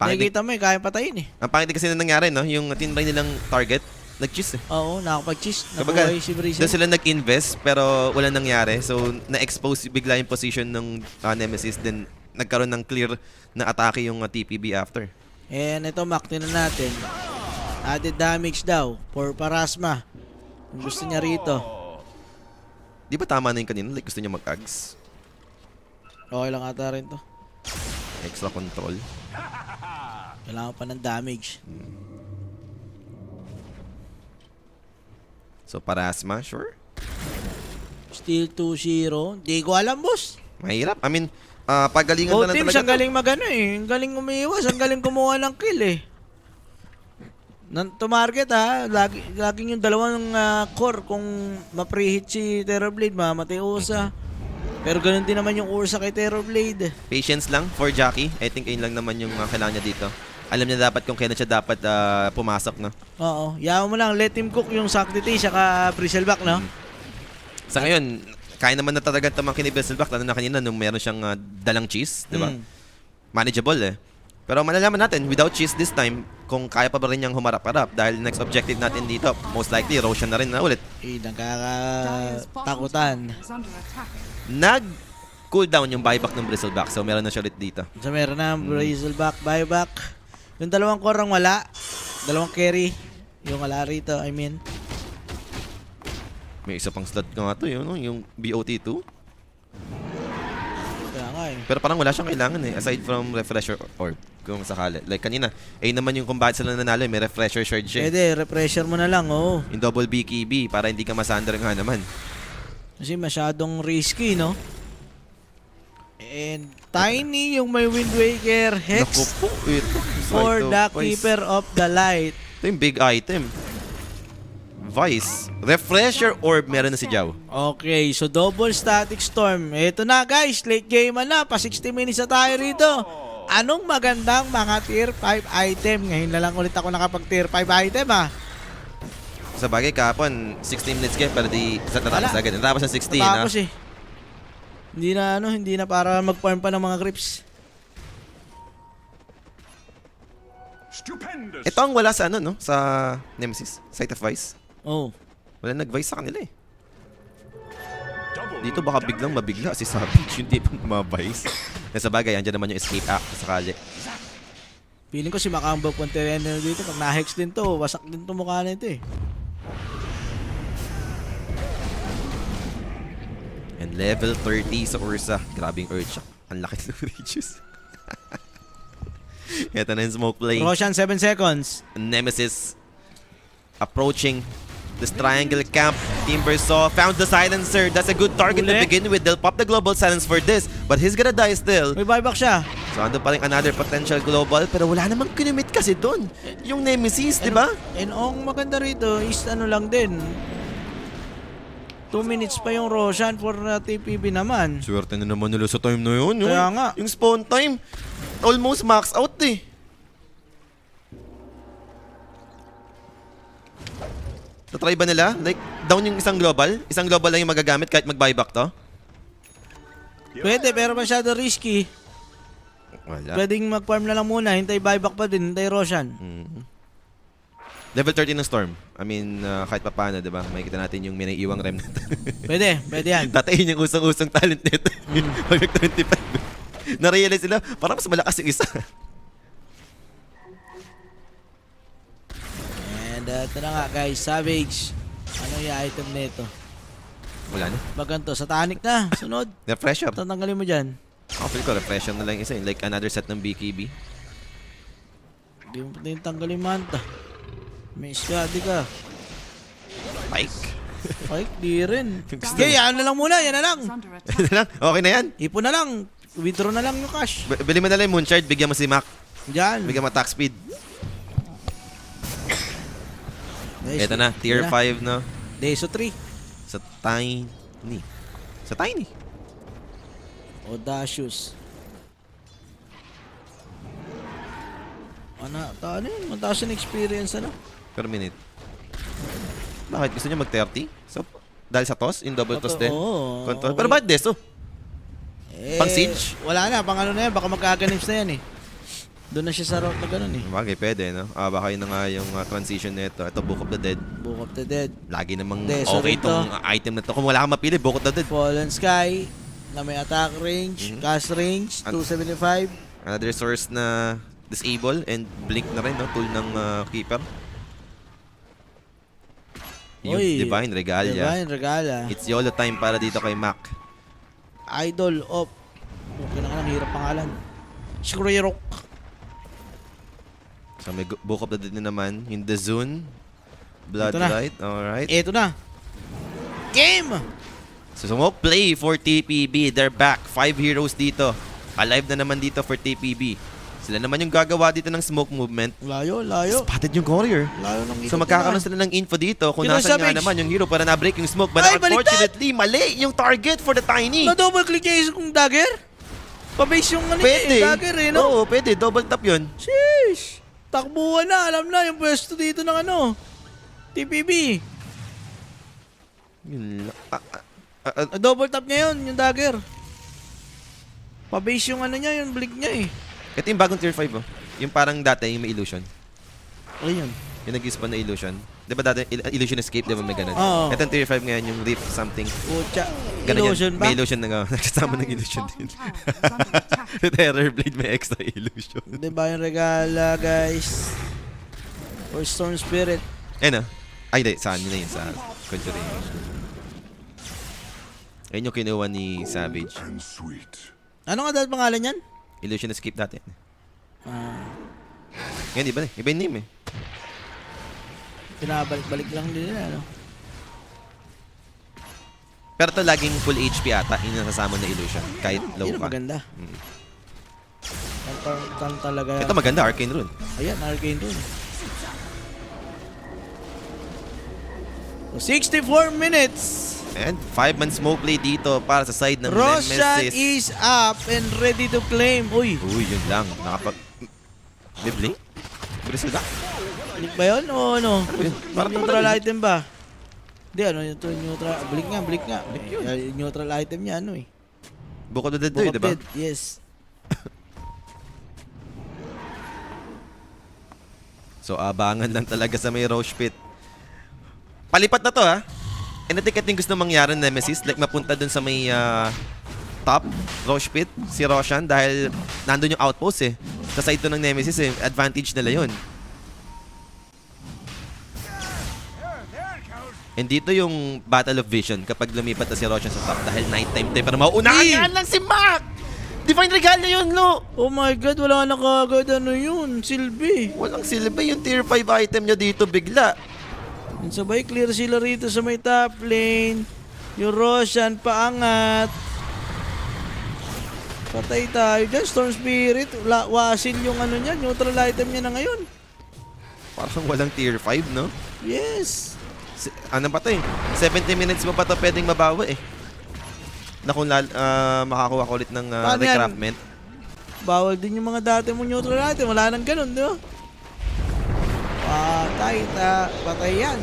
Nakikita mo kaya patayin eh. Ang pangit kasi na nangyari, no? Yung tinry nilang target, nag-cheese eh. Oo, nakapag-cheese. Kumbaga, Nabuhay si Breezer. doon sila nag-invest pero wala nangyari. So, na-expose bigla yung position ng Nemesis. Then, nagkaroon ng clear na atake yung TPB after. And ito, Mac, tinan natin. Added damage daw for Parasma. Kung gusto niya rito. Di ba tama na yung kanina? Like, gusto niya mag-ags? Okay lang ata rin to. Extra control. Kailangan pa ng damage. So, Parasma, sure. Still 2-0. Di ko alam, boss. Mahirap. I mean, pagalingan Both na lang teams, talaga. ang galing magano eh. Ang galing umiiwas. Ang galing kumuha ng kill eh. To-market laging yung dalawang core. Kung ma-preheat si Terrorblade, mamatay Ursa. Pero ganun din naman yung Ursa kay Terrorblade. Patience lang for Jackie. I think ayun lang naman yung kailangan niya dito. Alam niya dapat kung kailan siya dapat pumasok, no? Oo. Yaman mo lang. Let him cook yung Sanctity saka Bristleback, no? Sa ngayon, kaya naman na talaga tamangkin ni Bristleback, lalo na kanina nung meron siyang dalang cheese, di ba? Manageable eh. Pero malalaman natin, without cheese this time, kung kaya pa ba rin niyang humarap-harap dahil next objective natin dito, most likely, Roshan na rin na ulit. Dyer's bottom Nakakatakutan. tower is under attack. Nag-cooldown yung buyback ng Bristleback, so meron na siya ulit dito. So meron na Bristleback, buyback. Yung dalawang core ang wala. Dalawang carry. Yung wala rito, I mean. May isa pang slot nga ito, yun, no? Yung BOT2. Kaya nga eh. Pero parang wala siyang kailangan eh, aside from refresher orb, kung sakali. Like kanina, naman yung combat sila nanalo, may refresher shard siya. Pwede, refresher mo na lang, oo. Yung double BKB para hindi ka masander nga naman. Kasi masyadong risky, no? And Tiny yung may Wind Waker Hex Naku po, ito. for Ito, the Vice. Keeper of the Light. Ito yung big item. Vice. Refresher orb meron na si Jao. Okay, so double static storm. Ito na guys, late game na. Pa 60 minutes na tayo rito. Anong magandang mga tier 5 item? Ngayon na lang ulit ako nakapag tier 5 item Sa bagay kahapon, 16 minutes game pero di natapos Wala. agad. Natapos ng 16 Tapos hindi na para mag-farm pa ng mga creeps. Stupendous. Ito ang wala sa no? Sa Nemesis, Sight of Vice. Oh. Wala nag-Vice sa kanila eh. Dito baka biglang mabigla si Savage, yung tipong ma-Vice. Sa bagay, andyan naman yung escape act sa kali. Feeling ko si Macambo Pontereno dito. Pag na-hex din to, wasak din to mukha nito eh. And level 30 sa Ursa. Grabe yung Earthshock. Ang laki ng Regius. Ito na yung smoke play. Roshan, 7 seconds. Nemesis approaching this triangle camp. Timbersaw found the silencer. That's a good target to Uli. begin with. They'll pop the global silence for this. But he's gonna die still. May buyback siya. So ando pa rin another potential global. Pero wala namang kinumit kasi doon. Yung Nemesis, di ba? And ang maganda rito is lang din. 2 minutes pa yung Roshan for TPB naman. Swerte na naman nila sa time na yun. Kaya nga. Yung spawn time, almost max out eh. Tatry ba nila? Like, down yung isang global? Isang global lang yung magagamit kahit mag-buyback to? Pwede, pero masyado risky. Wala. Pwedeng mag-farm na lang muna. Hintay buyback pa din. Hintay Roshan. Level 13 ng Storm. I mean, kahit pa paano, di ba? Makikita natin yung may naiiwang remnant. Pwede yan. Dati yun yung usong-usong talent nito. Pag nag-25. Na-realize sila, parang mas malakas yung isa. And ito na nga guys, Savage. Ano yung item nito? Wala na. Baganto, satanic na. Sunod. Refresh up. Tatanggalin mo dyan. Ako feel ko, refresh up na lang isa. Like another set ng BKB. Hindi mo pati yung tanggalin manta. May skadi ka. Spike. Ay, di rin. Okay, yan na lang muna. Yan na lang. Is under attack. lang. Okay na yan. Ipon na lang. Withdraw na lang yung cash. Bili mo na lang yung Moonshard, bigyan mo si Mac. Diyan. Bigyan mo attack speed. Guys, Ito na, tier yan 5 no. Deso 3. Sa Tiny. Sa Tiny. Audacious. Ano yun? Mataas yung experience, ano? Per minute. Bakit? Gusto niyo mag-30? So, dahil sa toss? Yung double toss din? Oo. Control. Okay. Pero bakit deso? Eh, Pang siege? Wala na, pang ano na yan. Baka magkaganis na yan eh. Doon na siya sa route na ganun eh. Bagay, pwede, no? Baka yun na nga yung transition nito. Ito, Book of the Dead. Book of the Dead. Lagi namang Deso okay rito. itong item na to. Kung wala kang mapili, Book of the Dead. Fallen Sky. Na may attack range. Cast range. 275. Another source na disable and blink na rin, no? Tool ng keeper. Yung Uy, Divine Regalia. Divine Regalia. It's YOLO time para dito kay Mac. Idol of. Okay na nga, hirap pangalan. Shkurok. So may Book of the Dead na naman. Yung The Zone. Ito na. Bloodlight. Alright. Eto na. Game! So smoke play for TPB. They're back. 5 heroes dito. Alive na naman dito for TPB. Sila naman yung gagawa dito ng smoke movement. Layo. Spotted yung courier. Layo ng So magkakaroon sila ng info dito kung Kino nasan nga Savage. naman yung hero para na-break yung smoke. But Ay, baliktad! unfortunately, mali yung target for the Tiny. Na-double click niya yung dagger? Pa-base yung ano Pwede. niya, dagger eh, no? Oo, pwede. Double tap yun. Sheesh! Takbuhan na, alam na yung pwesto dito ng ano. TPB. Yun lang. Double tap niya yun, yung dagger. Pa-base yung ano niya, yung blink niya eh. Ito yung bagong tier 5 oh. Yung parang dati yung may illusion. Ano yun? Yung nag-spawn na illusion. Di ba dati illusion escape, di ba may ganun? Oo. Ito yung tier 5 ngayon, yung rift something. Pucha. Ganun Illusion yan. ba? May illusion na nga. Nagsasama ng Dire's illusion bottom din. tower is under attack. Terror Blade may extra illusion. Di ba yung regala, guys? Or Storm Spirit. Ayun ah. Ay, di. Saan? Yun na yun sa Conjuring. Ayun yung kinuha ni Savage. And sweet. Ano nga dahil pangalan yan? Illusion escape dati. Ah, Ngayon, di ba? Iba yung name eh. pinabalik-balik lang din nila, ano? Pero to laging full HP ata yung nasasama na illusion. Kahit low Yun ang ka. maganda. Mm. Tan talaga. Ito maganda, Arcane Rune. Ayan, Arcane dun. 64 minutes. And 5-man smoke play dito para sa side ng Roshan Nemesis. is up and ready to claim. Uy, Uy, yun lang. May blink? Bristle ba? blink ba yun o ano? yun? Parang Neutral tumalab item ba? Hindi, ano yung neutral? Blink nga. Yung neutral item niya, ano eh. Book of the Dead Book to eh, of di ba? Dead, yes. So, abangan lang talaga sa may Roche Pit. Palipat na to ha. And I think ito yung gusto mangyari ng Nemesis. Like mapunta dun sa may top Roche Pit, si Roshan. Dahil nandun yung outpost eh. Sa side to ng Nemesis eh. Advantage nila yun. And dito yung Battle of Vision kapag lumipat na si Roshan sa top. Dahil nighttime tayo. Pero mauunahan yan lang si Mac! Divine Regalia yun, Lo! Oh my god, wala na kagad ano yun, Silby. Walang silbi yung tier 5 item niya dito bigla. Yung sabay clear sila rito sa may top lane. Yung Roshan paangat. Patay tayo dyan, Storm Spirit. Wasin yung ano niya, neutral item niya na ngayon. Parang walang tier 5, no? Yes. Ano ba to eh? 70 minutes mo pa to pwedeng mabawi eh. Na kung makakuha ko ulit ng Paano yan? recraftment. Bawal din yung mga dati mong neutral item. Wala nang ganun, di ba? Patay yan.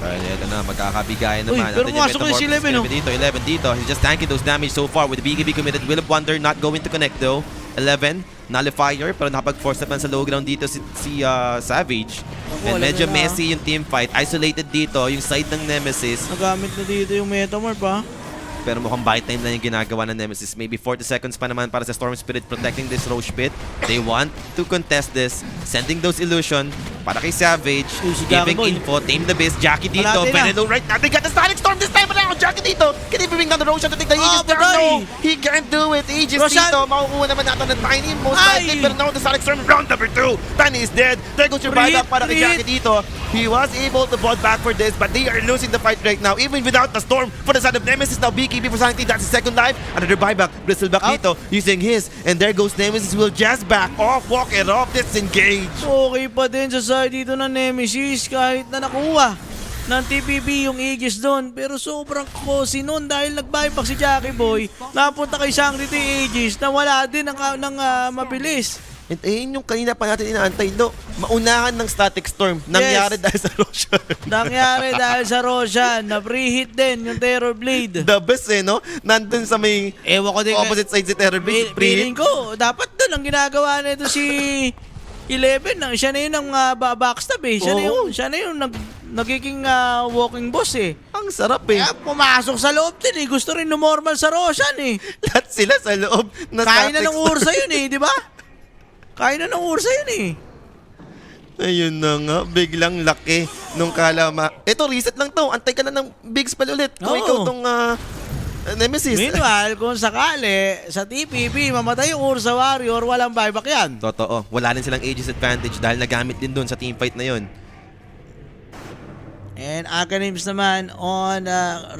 Kaya ito na, magkakabigayan Uy, naman. pero Andun yung pumasok na si Metamorphosis 11, oh. dito, 11 dito. He's just tanking those damage so far with the BKB committed. Will of Wonder not going to connect though. 11, Nullifier, pero nakapag-force naman sa low ground dito si Savage. And alam medyo nila. messy yung team fight. Isolated dito, yung side ng Nemesis. Nagamit na dito yung Metamorph, ha? Pero mukhang buy time na yung ginagawa ng Nemesis. Maybe 40 seconds pa naman para sa Storm Spirit protecting this Roche Pit. They want to contest this. Sending those illusion para kay Savage. Uy, si Giving Jackie Boy. info. Tame the Beast. Jackie dito. Malapit na. Very low right now. They got the Sonic Storm this time around. Jackie dito. Can he bring down the Roshan to take the Aegis? There? patay. No. He can't do it. Aegis Roshan. dito. Makukuha naman natin ng Tiny. Most Ay. likely. Pero no, the Sonic Storm round number 2. Tiny is dead. There goes your buyback para kay Retreat. Jackie dito. He was able to bond back for this, but they are losing the fight right now, even without the storm for the side of Nemesis. Now BKB for Sanity, that's his second life. Another buyback. Bristleback Out. dito using his, and there goes Nemesis. Will just back off, walk it off, disengage. Okay pa din sa side dito ng Nemesis kahit na nakuha ng TPB yung Aegis doon. Pero sobrang cozy nun dahil nag-buyback si Jackie Boy. Napunta kay Sangrity Aegis na wala din ng mabilis. And ayun yung kanina pa natin inaantay, no? Maunahan ng Static Storm. Nangyari dahil sa Roshan. Nangyari dahil sa Roshan na preheat din yung Terror Blade. The best no? Nandun sa may Ewan ko din. opposite side si Terror Blade. Feeling ko, dapat doon ang ginagawa nito si 11. Siya na yun ang backstab eh. Siya na yung nagiging walking boss eh. Ang sarap eh. Kaya pumasok sa loob din eh. Gusto rin normal sa Roshan eh. Lahat sila sa loob na Kain na Static ng Storm. Ursa yun eh, di ba? Kain na ng Ursa yun eh. Ayun na nga, biglang laki nung kalama. Ito, reset lang to. Antay ka na ng big spell ulit. Kung Oo. ikaw tong Nemesis. Meanwhile, kung sakali sa TPP, mamatay yung Ursa Warrior, walang buyback yan. Totoo. Wala rin silang Aegis advantage dahil nagamit din dun sa teamfight na yun. And Acronyms naman on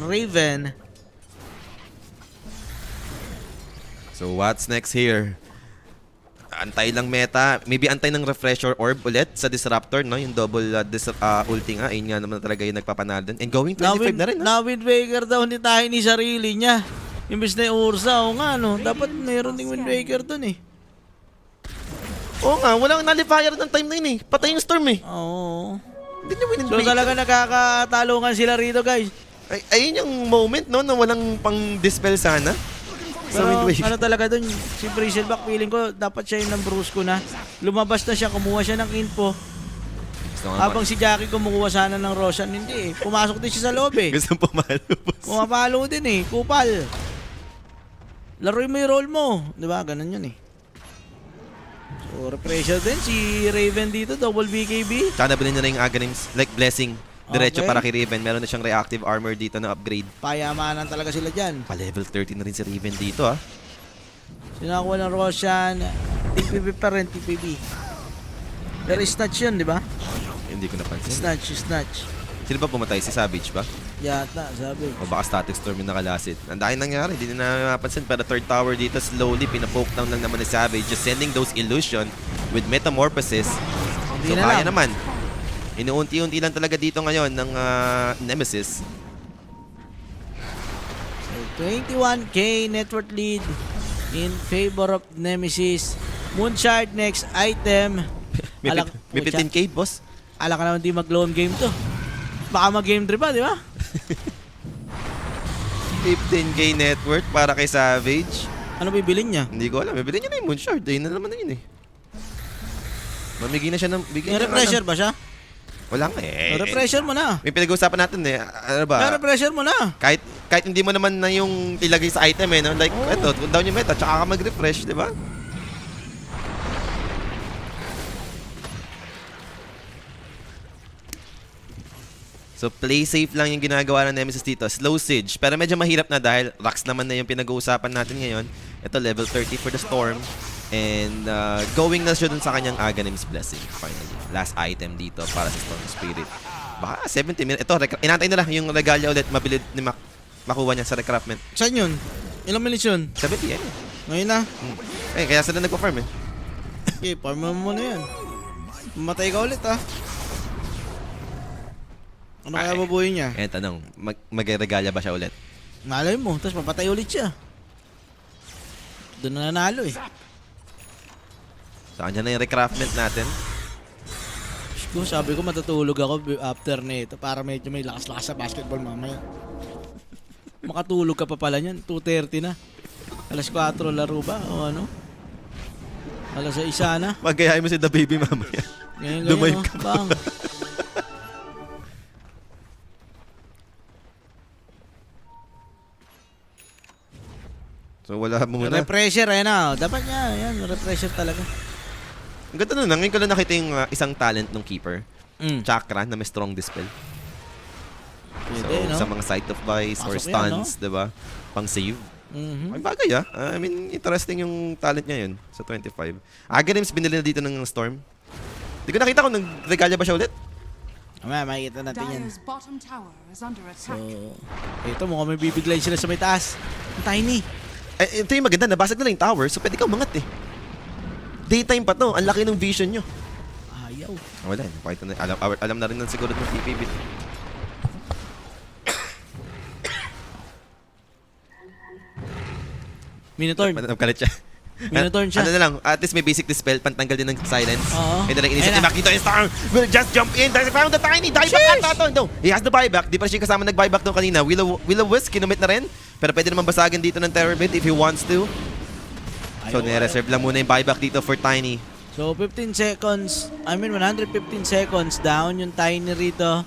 Raven. So what's next here? Antay lang meta. Maybe antay ng refresher orb ulit sa Disruptor, no? Yung double ulti nga. Ayun nga naman talaga yung nagpapanalo dun. And going 25 na rin, no? Na Wind Waker daw hindi tayo ni sarili niya. Imbis na yung Ursa, o nga no. Dapat mayroon ding Wind Waker dun eh. Oo nga, walang nullifier ng time na yun eh. Patay yung storm eh. Oo. Hindi niya win. So talaga nakakatalungan sila rito, guys. Ayun yung moment, no? Na walang pang dispel sana. Sa Pero Wind Waker. ano talaga dun, si Bristleback, feeling ko dapat siya yung Brusco na. Lumabas na siya, kumuha siya ng info. Gusto nga Habang si Jackie kumukuha sana ng Roshan, hindi eh. Pumasok din siya sa loob eh. Gusto pumalo, boss. Pumapalo din eh, kupal. Laruin mo yung role mo. Di ba? Ganun yun eh. So, repressure din si Raven dito, double BKB. Tsaka nabilin niya na yung Aghanims, like Blessing. Diretso Okay. para kay Raven. Meron na siyang reactive armor dito na upgrade. Payamanan talaga sila dyan. Pa level 13 na rin si Raven dito, ah. Sinakuha ng Roshan, TPB pa rin, TPB. Pero snatch yun, di ba? Hindi ko napansin. Snatch. Sino ba pumatay? Si Savage ba? Yata, sabi. O baka Static Storm yung nakalasit. Ang dahil nangyari, hindi na napansin. Pero third tower dito, slowly, pinapoke down lang naman ni Savage. Just sending those illusion with Metamorphosis. So, Hindi na kaya lang. naman. Inuunti-unti lang talaga dito ngayon ng Nemesis. So, 21k net worth lead in favor of Nemesis. Moonshard next item. May, Alak- may 15k, boss. Ala ka naman di mag-lone game to. Baka mag-game 3 pa, di ba? 15k net worth para kay Savage. Ano bibilin niya? Hindi ko alam. Bibili niya na yung Moonshard. Ayun na naman na yun eh. Mamigay na siya ng... May repressure ba siya? Wala nga eh. Repressure mo na. May pinag-uusapan natin eh. Ano ba? May repressure mo na. Kahit hindi mo naman na yung ilagay sa item eh. No? Like, eto, down yung meta. Tsaka ka mag-refresh, di ba? So, play safe lang yung ginagawa ng Nemesis dito. Slow siege. Pero medyo mahirap na dahil rocks naman na yung pinag-uusapan natin ngayon. Ito, level 30 for the Storm. And going na siya dun sa kanyang Aghanim's Blessing, finally. Last item dito para sa Storm Spirit. Baka 70 minutes. Ito, inantay na lang yung regalia ulit. Mabilid ni makuha niya sa recraftment. Saan yun? Ilang minutes yun? 70 yan eh. Ngayon na. Eh, kaya sila nagpa-farm eh. Okay, farm mo muna yan. Mamatay ka ulit ah. Ano kaya babuhin niya? Eh, tanong, mag-regalia ba siya ulit? Malay mo, tapos papatay ulit siya. Doon na nanalo eh. So, andyan na yung recraftment natin. Sabi ko matutulog ako after nito para medyo may lakas-lakas sa basketball mamaya. Makatulog ka pa pala niyan, 2:30 na. Alas 4 laro ba o ano? Alas 6 na. Magayahin mo si The Baby mamaya. Ngayon Lumayag no? ka pa. Bang. So, wala muna. Repressure, ayan na. Dapat niya, yan, repressure talaga. Ang ganda nun. Ngayon ko lang nakita yung isang talent ng Keeper. Mm. Chakra na may strong dispel. Pwede, So, no? sa mga Sight of Vice or Pasok yan, stuns, diba? Pang save. Mhm. Ay, bagay ah. I mean, interesting yung talent niya yun sa 25. Aghanims binili na dito ng Storm. Hindi ko nakita kung nag-regalia ba siya ulit. Mamaya makikita natin yan. Dire's bottom tower is under So, attack. ito mukhang may bibiglay sila sa may taas. Ang tiny. Ito yung maganda, nabasag na lang yung tower, so pwede ka umangat eh. Daytime pa to, ang laki ng vision nyo. Ayaw. Wala, pakita na, alam na rin ng siguro ng TPB. Minotaur. Nagkalit siya. Minotaur siya. Ano na lang, at least may basic dispel, pantanggal din ng silence. Oo. And then inisip Ayan ni na. Makito yung star, will just jump in, dahil found the tiny, dieback ata to. No, he has the buyback, di pa siya kasama nag-buyback doon kanina. Will-o-wisp, kinumit na rin, pero pwede naman basagin dito ng Terror Blade if he wants to. So, nire-reserve lang muna yung buyback dito for Tiny. So 15 seconds, 115 seconds down yung Tiny rito.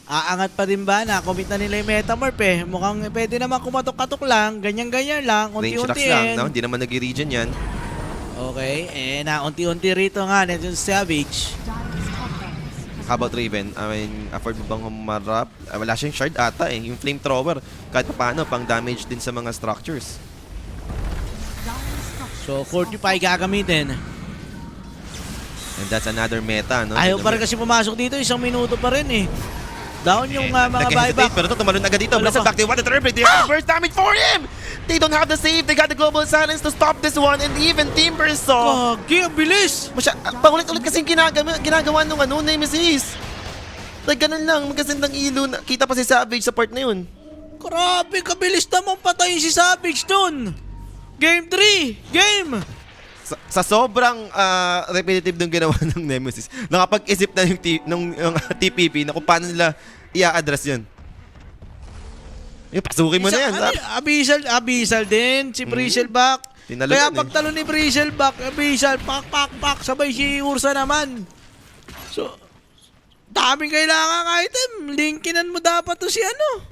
Aangat pa din ba? Nakomit na nila yung Metamorph eh. Mukhang pwede naman kumatok-katok lang, ganyan-ganyan lang, Range rocks unti-unti lang, no? Hindi naman nag-regen yan. Okay, na unti-unti rito nga, nito yung Savage. Dire's top barracks How about Raven? I mean, afford mo bang humarap? Wala siyang shard ata eh. Yung flamethrower, kahit pa paano, pang damage din sa mga structures. So 45 gagamitin. And that's another meta, no? Ayaw pa rin kasi pumasok dito, 1 minuto pa rin eh. Down yung mga Nag-hesitate, buyback. pero ito tumalon agad dito. Wala Blizzard pa. back, they want the turret, they have the burst damage for him! They don't have the save, they got the global silence to stop this one, and even Timber saw. Kagi, ang bilis! Paulit-ulit kasing ginagawa nung Nemesis. Like, ganun lang, magkasindang ilo. Kita pa si Savage sa part na yun. Grabe, kabilis naman patayin si Savage dun! Game 3! Game! Sa sobrang repetitive ng ginawa ng Nemesis, nakapag-isip na yung TPP na kung paano nila i-address yun. Yung pasukin mo na yan. Abyssal din, si Bristleback. Tinalo Kaya yun eh. pagtalo ni Bristleback, Abyssal, pak, sabay si Ursa naman. So, daming kailangan item. Linkinan mo dapat to si ano.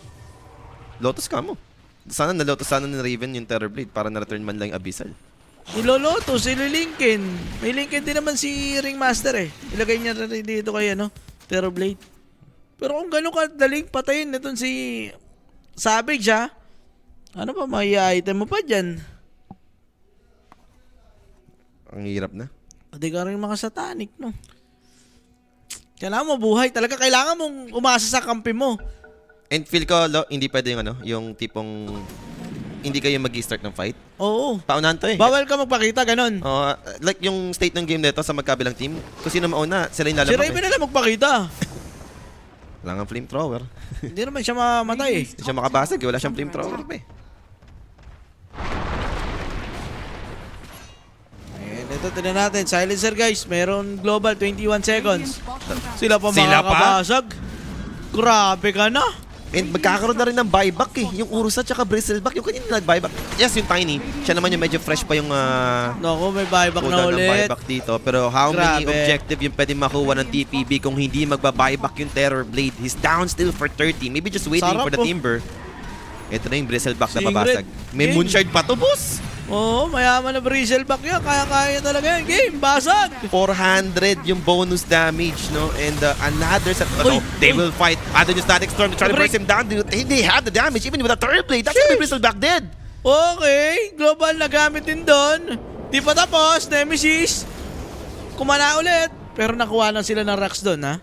Lotus ka mo. Sana na-Lotus sana ni Raven yung Terror Blade para na-return man lang yung Abyssal. Iloloto, Linkin. May Linkin din naman si Ringmaster eh. Ilagay niya rin dito kay ano, Terror Blade. Pero kung gano'n kadaling patayin nitong si Savage ha, ano pa may item mo pa dyan? Ang hirap na. Hindi ka rin makasatanik, no? Kailangan mo buhay. Talaga kailangan mong umasa sa kampi mo. And feel ko, hindi pwede yung yung tipong hindi kayo mag-start ng fight. Oo. Paunahan to eh. Bawal ka magpakita, ganun. Like yung state ng game nito sa magkabilang team, kung sino mauna, sila yung Si lalabak Raven eh. na lang magpakita. Wala nga flamethrower. Hindi naman siya mamatay eh. Hindi siya makabasag eh. Wala siyang flamethrower pa eh. And ito, tinan natin. Silencer guys. Meron global 21 seconds. Sila pa Sila pa? makakabasag. Grabe ka na. And magkakaroon na rin ng buyback eh. Yung Ursa tsaka Bristleback, yung kanina nag-buyback. Yes, yung Tiny. Siya naman yung medyo fresh pa yung Naku, may buyback kuda na ng ulit. buyback dito. Pero how many Grabe. objective yung pwede makuha ng TPB kung hindi magba-buyback yung Terror Blade? He's down still for 30. Maybe just waiting Sarap for the po. Timber. Ito na yung Bristleback na Singret. babasag. May Game. Moonshard pa to, boss! Oo, mayaman na Bristleback yan. Kaya-kaya talaga yan. Game, basag. 400 yung bonus damage, no? And another set. Uy, They uy. will fight. Other than Static Storm to try to Break. burst him down. They have the damage even with a Turret Blade. That's gonna be Bristleback dead. Okay, global na gamit din doon. Di pa tapos, Nemesis. Kumana ulit. Pero nakuha lang sila ng rocks doon, ha?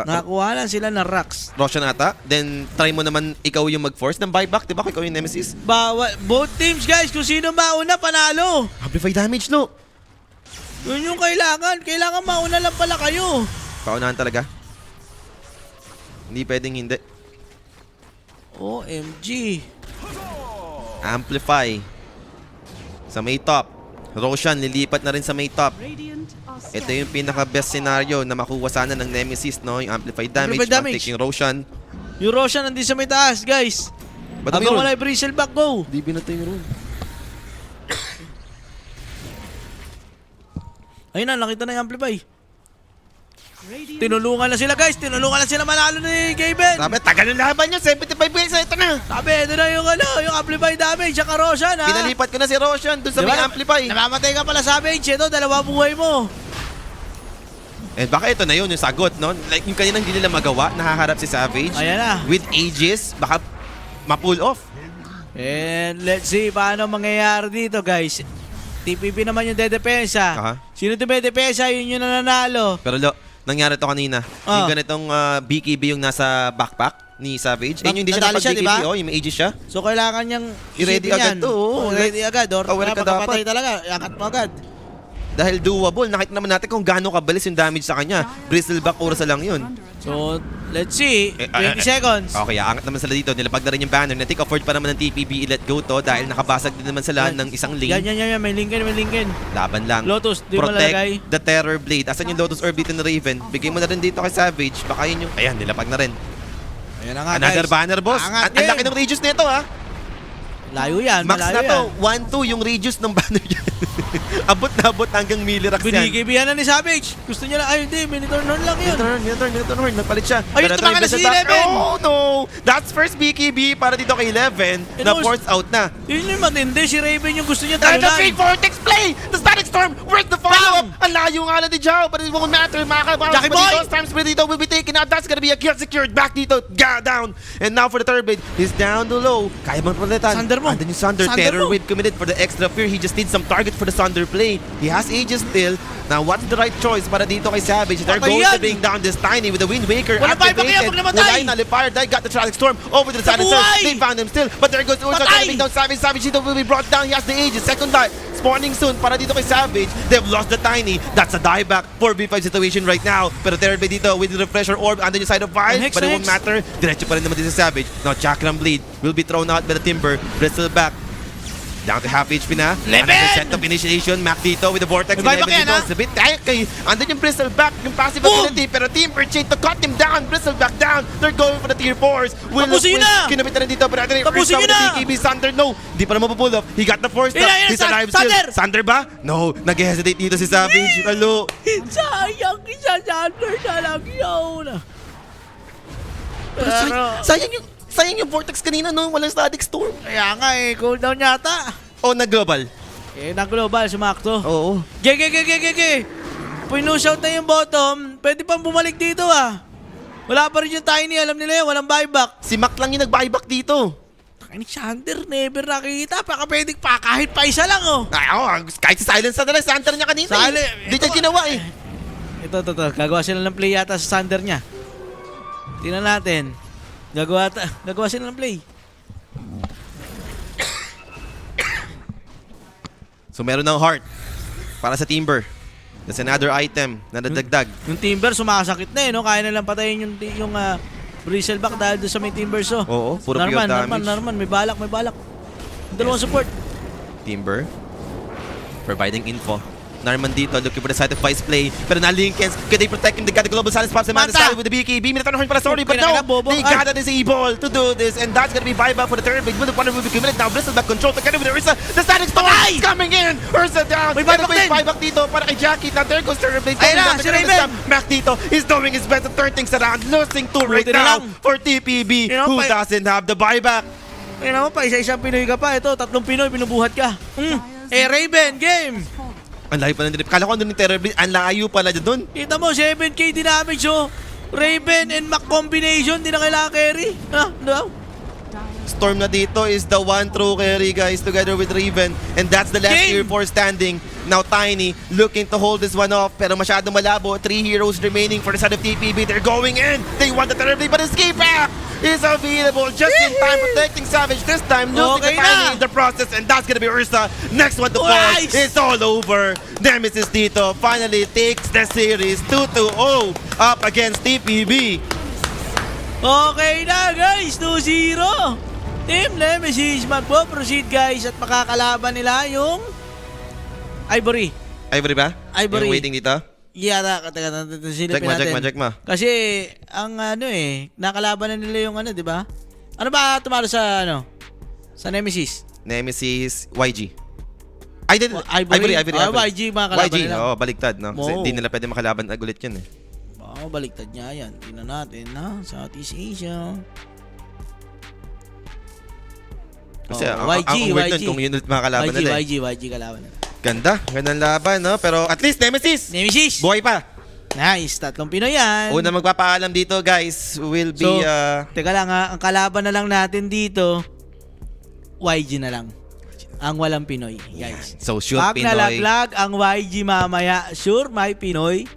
Nakakuha lang sila ng rocks. Roshan ata. Then try mo naman ikaw yung mag-force ng buyback. Diba? Ikaw yung Nemesis. Bawal. Both teams, guys. Kung sino mauna, panalo. Amplify damage, no? Yun yung kailangan. Kailangan mauna lang pala kayo. Paunahan talaga. Hindi pwedeng hindi. OMG. Amplify. Sa may top. Roshan, lilipat na rin sa may top. Radiant are Ito yung pinaka-best scenario na makuha sana ng Nemesis, no? Yung amplified damage. Amplified damage. Taking Roshan. Yung Roshan nandun sa may taas, guys. Ba't Habang mayroon? wala yung Bristleback, go. Di binatay yung rune. Ayun na, nakita na yung Amplify. radiant Tinulungan na sila, guys. Tinulungan na sila manalo ni Gaben. Sabi, tagal ng laban nyo. 75 pesos. Ito na. Sabi, ito na yung yung Amplify damage, saka Roshan, ha? Pinalipat ko na si Roshan dun sa Diba, may amplify. Namamatay ka pala sa Savage. Ito, 2 buhay mo. Eh baka ito na yun, yung sagot, no? Like yung kanina hindi nila magawa, nakaharap si Savage. Ayan na. With Aegis, baka ma-pull off. And let's see paano mangyayari dito, guys. TPP naman yung dedepensa. Aha. Sino dedepensa, yun yung nananalo. Pero nangyari to kanina. Yung ganitong BKB yung nasa backpack ni Savage. Ayun yung hindi siya Nadali siya, napag-BKB. diba? Oh, yung may Aegis siya. So kailangan niyang I-ready isipin agad yan. to, oo. Ready agad. Or Aware ka papatay dapat. talaga. Iangat mo agad. Dahil doable, nakita naman natin kung gaano kabilis yung damage sa kanya. Bristleback Ursa lang yun. So, let's see. 20 seconds. Okay, aangat naman sila dito. Nilapag na rin yung banner. Na-take afford pa naman ng TPB. I-let go to dahil nakabasag din naman sila ng isang lane. Yan. May Lincoln. Laban lang. Lotus, di mo lalagay. Protect the Terror Blade. Asan yung Lotus Orb dito ng Raven? Bigay mo na rin dito kay Savage. Baka yun yung... Ayan, nilapag na rin. Ayan na nga, Another guys. banner, boss. Angat Ang laki ng radius nito, ha? Layo yan. Max malayo na to. yan. 1-2 yung radius ng banner yan. abot na abot hanggang Millirax yan. Binigibihan na ni Savage. Gusto niya lang, ay hindi, Minotaur Horn lang yun. Minotaur Horn. Nagpalit siya. Ayun, Pero tumakas na ito si yung back. 11. Oh, no. That's first BKB para dito kay 11. Na It was- force out na. Yun yung matindi. Si Raven yung gusto niya And the talunan. Fake Vortex play! The Static Storm! Where's the follow-up? Ang layo nga na ni Jao, but it won't matter. Jackie Boy! Time Spirit dito will be taken out. That's gonna be a kill secured. Back dito. Down. And now for the third blade. He's down to low. Kaya bang palitan? Sunder mo. Andun yung Sunder. Sunder Terror mo. Wave committed for the extra fear. He just needs some target for the Sunder play. He has Aegis still. Now, what's the right choice para dito kay Savage? They're Patay going to yan. bring down this Tiny with the Wind Waker Walang buyback yan, activated. pag namatay. Wala na. Lipire. They got the Tragic Storm over to the side of the Nabuhay. They found him still. But there goes Ursa. Patay. Trying to bring down Savage. Savage dito will be brought down. He has the Aegis. Second light. Spawning soon para dito kay Savage. They've lost the Tiny. That's a dieback. 4v5 situation right now. Pero Terror Blade dito with the Refresher Orb under the side of Vile. Hex, But it won't Hex. matter. Diretso pa rin naman dito sa Savage. Now Chakram Blade will be thrown out by the Timber. Bristleback. Down to half HP na. Leven! Another set of initiation. Mac dito with the Vortex. May buyback yan, dito. ha? It's a bit tight kay. Andun yung Bristleback. Yung passive Boom! ability. Pero Timber chain to cut him down. Bristleback down. They're going for the tier 4s. Tapusin nyo na! Kinabit na rin dito. Pero ito yung Tapusin nyo na! BKB. Sander, no. Di pa naman mapupull off. He got the force stop. Yan, He's alive Sander! still. Sander ba? No. Nag-hesitate dito si Savage. Hello. Sayang isa Sander na lang yun. Sayang yung Vortex kanina, no? Walang Static Storm. Kaya nga cooldown yata. O, nag-global. Na-global, sumakto. Oo. Ge. Pinushout na yung bottom. Pwede pang bumalik dito ah. Wala pa rin yung Tiny. Alam nila yun, walang buyback. Si Mac lang yung nag-buyback dito. Tiny Sander, never nakikita. Baka pwede pa, kahit pa isa lang oh. Ay, kahit si Silence na lang, Sander niya kanina. Hindi niya ginawa eh. Ito. Gagawa sila ng play yata sa Sander niya. Tingnan natin. Gagawa sila ng play. So meron ng heart para sa Timber. That's another item na nadagdag. Yung Timber sumakasakit na no? Kaya nilang patayin yung Bristleback dahil doon sa may Timbers oh. Oo, puro pure damage. Narman, may balak. Dalawang support. Timber providing info. Narman dito, looking for the side of Vice play. Pero na-Linkens, can they protect him? They got the global silence pops him out of the Manta! side with the BKB. Minatan horn para sorry, but no! Kinakailangan, bobo. They got it is able to do this. And that's gonna be buyback for the third blade. Will the partner will be committed now. Bristleback control together with Ursa. The Static Storm is coming in! Ursa down! May buyback din! Buyback dito para kay Jackie. Now there goes third blade. Ayun na, si Raven! Mac dito is doing his best to turn things around. Losing 2 right Buti na now lang. for TPB, You know, who pa- doesn't have the buyback. Kaya naman pa, isa-isang Pinoy ka pa. Ito, 3 Pinoy, binubuhat ka. Raven, game! Ang layo pa ng drip. Kala ko andun yung Terror Blade. Ang layo pala doon. Kita mo, 7k damage oh. Raven and Mac combination, di na kailangan carry. Ha? No? Storm na dito is the one true carry, guys, together with Raven. And that's the last Game! tier 4 standing. Now Tiny looking to hold this one off. Pero masyadong malabo. 3 heroes remaining for the side of TPB. They're going in. They want the Terror Blade, but escape back is available just in time, protecting Savage this time, losing Okay the Tiny na. in the process. And that's gonna be Ursa. Next one to fall. Nice! It's all over. Nemesis dito finally takes the series 2-0 up against TPB. Okay na guys, 2-0. Team Nemesis magpo-proceed guys at makakalaban nila yung Ivory. Ivory ba? Ivory. Yung waiting dito? Yata, silipin natin. Check mo. Kasi, ang nakalaban na nila yung di ba? Ano ba tumalo sa sa Nemesis? Nemesis, YG. Ay, din. Ivory. YG makakalaban YG, nila. oo, baliktad, no? Kasi Oo. hindi nila pwede makalaban ulit yun, eh. Baliktad niya yan. Tingnan natin, Southeast Asia. Kasi Oh, ang weird nun YG. kung yun ulit makakalaban nila, eh. YG kalaban nila. Gandang laban, no? Pero at least Nemesis, Nemesis! buhay pa. Nice, 3 Pinoy yan. Una magpapaalam dito, guys, will be, So, teka lang ang kalaban na lang natin dito, YG na lang. Ang walang Pinoy, guys. so sure Pag Pinoy. nalaglag ang YG mamaya, sure may Pinoy.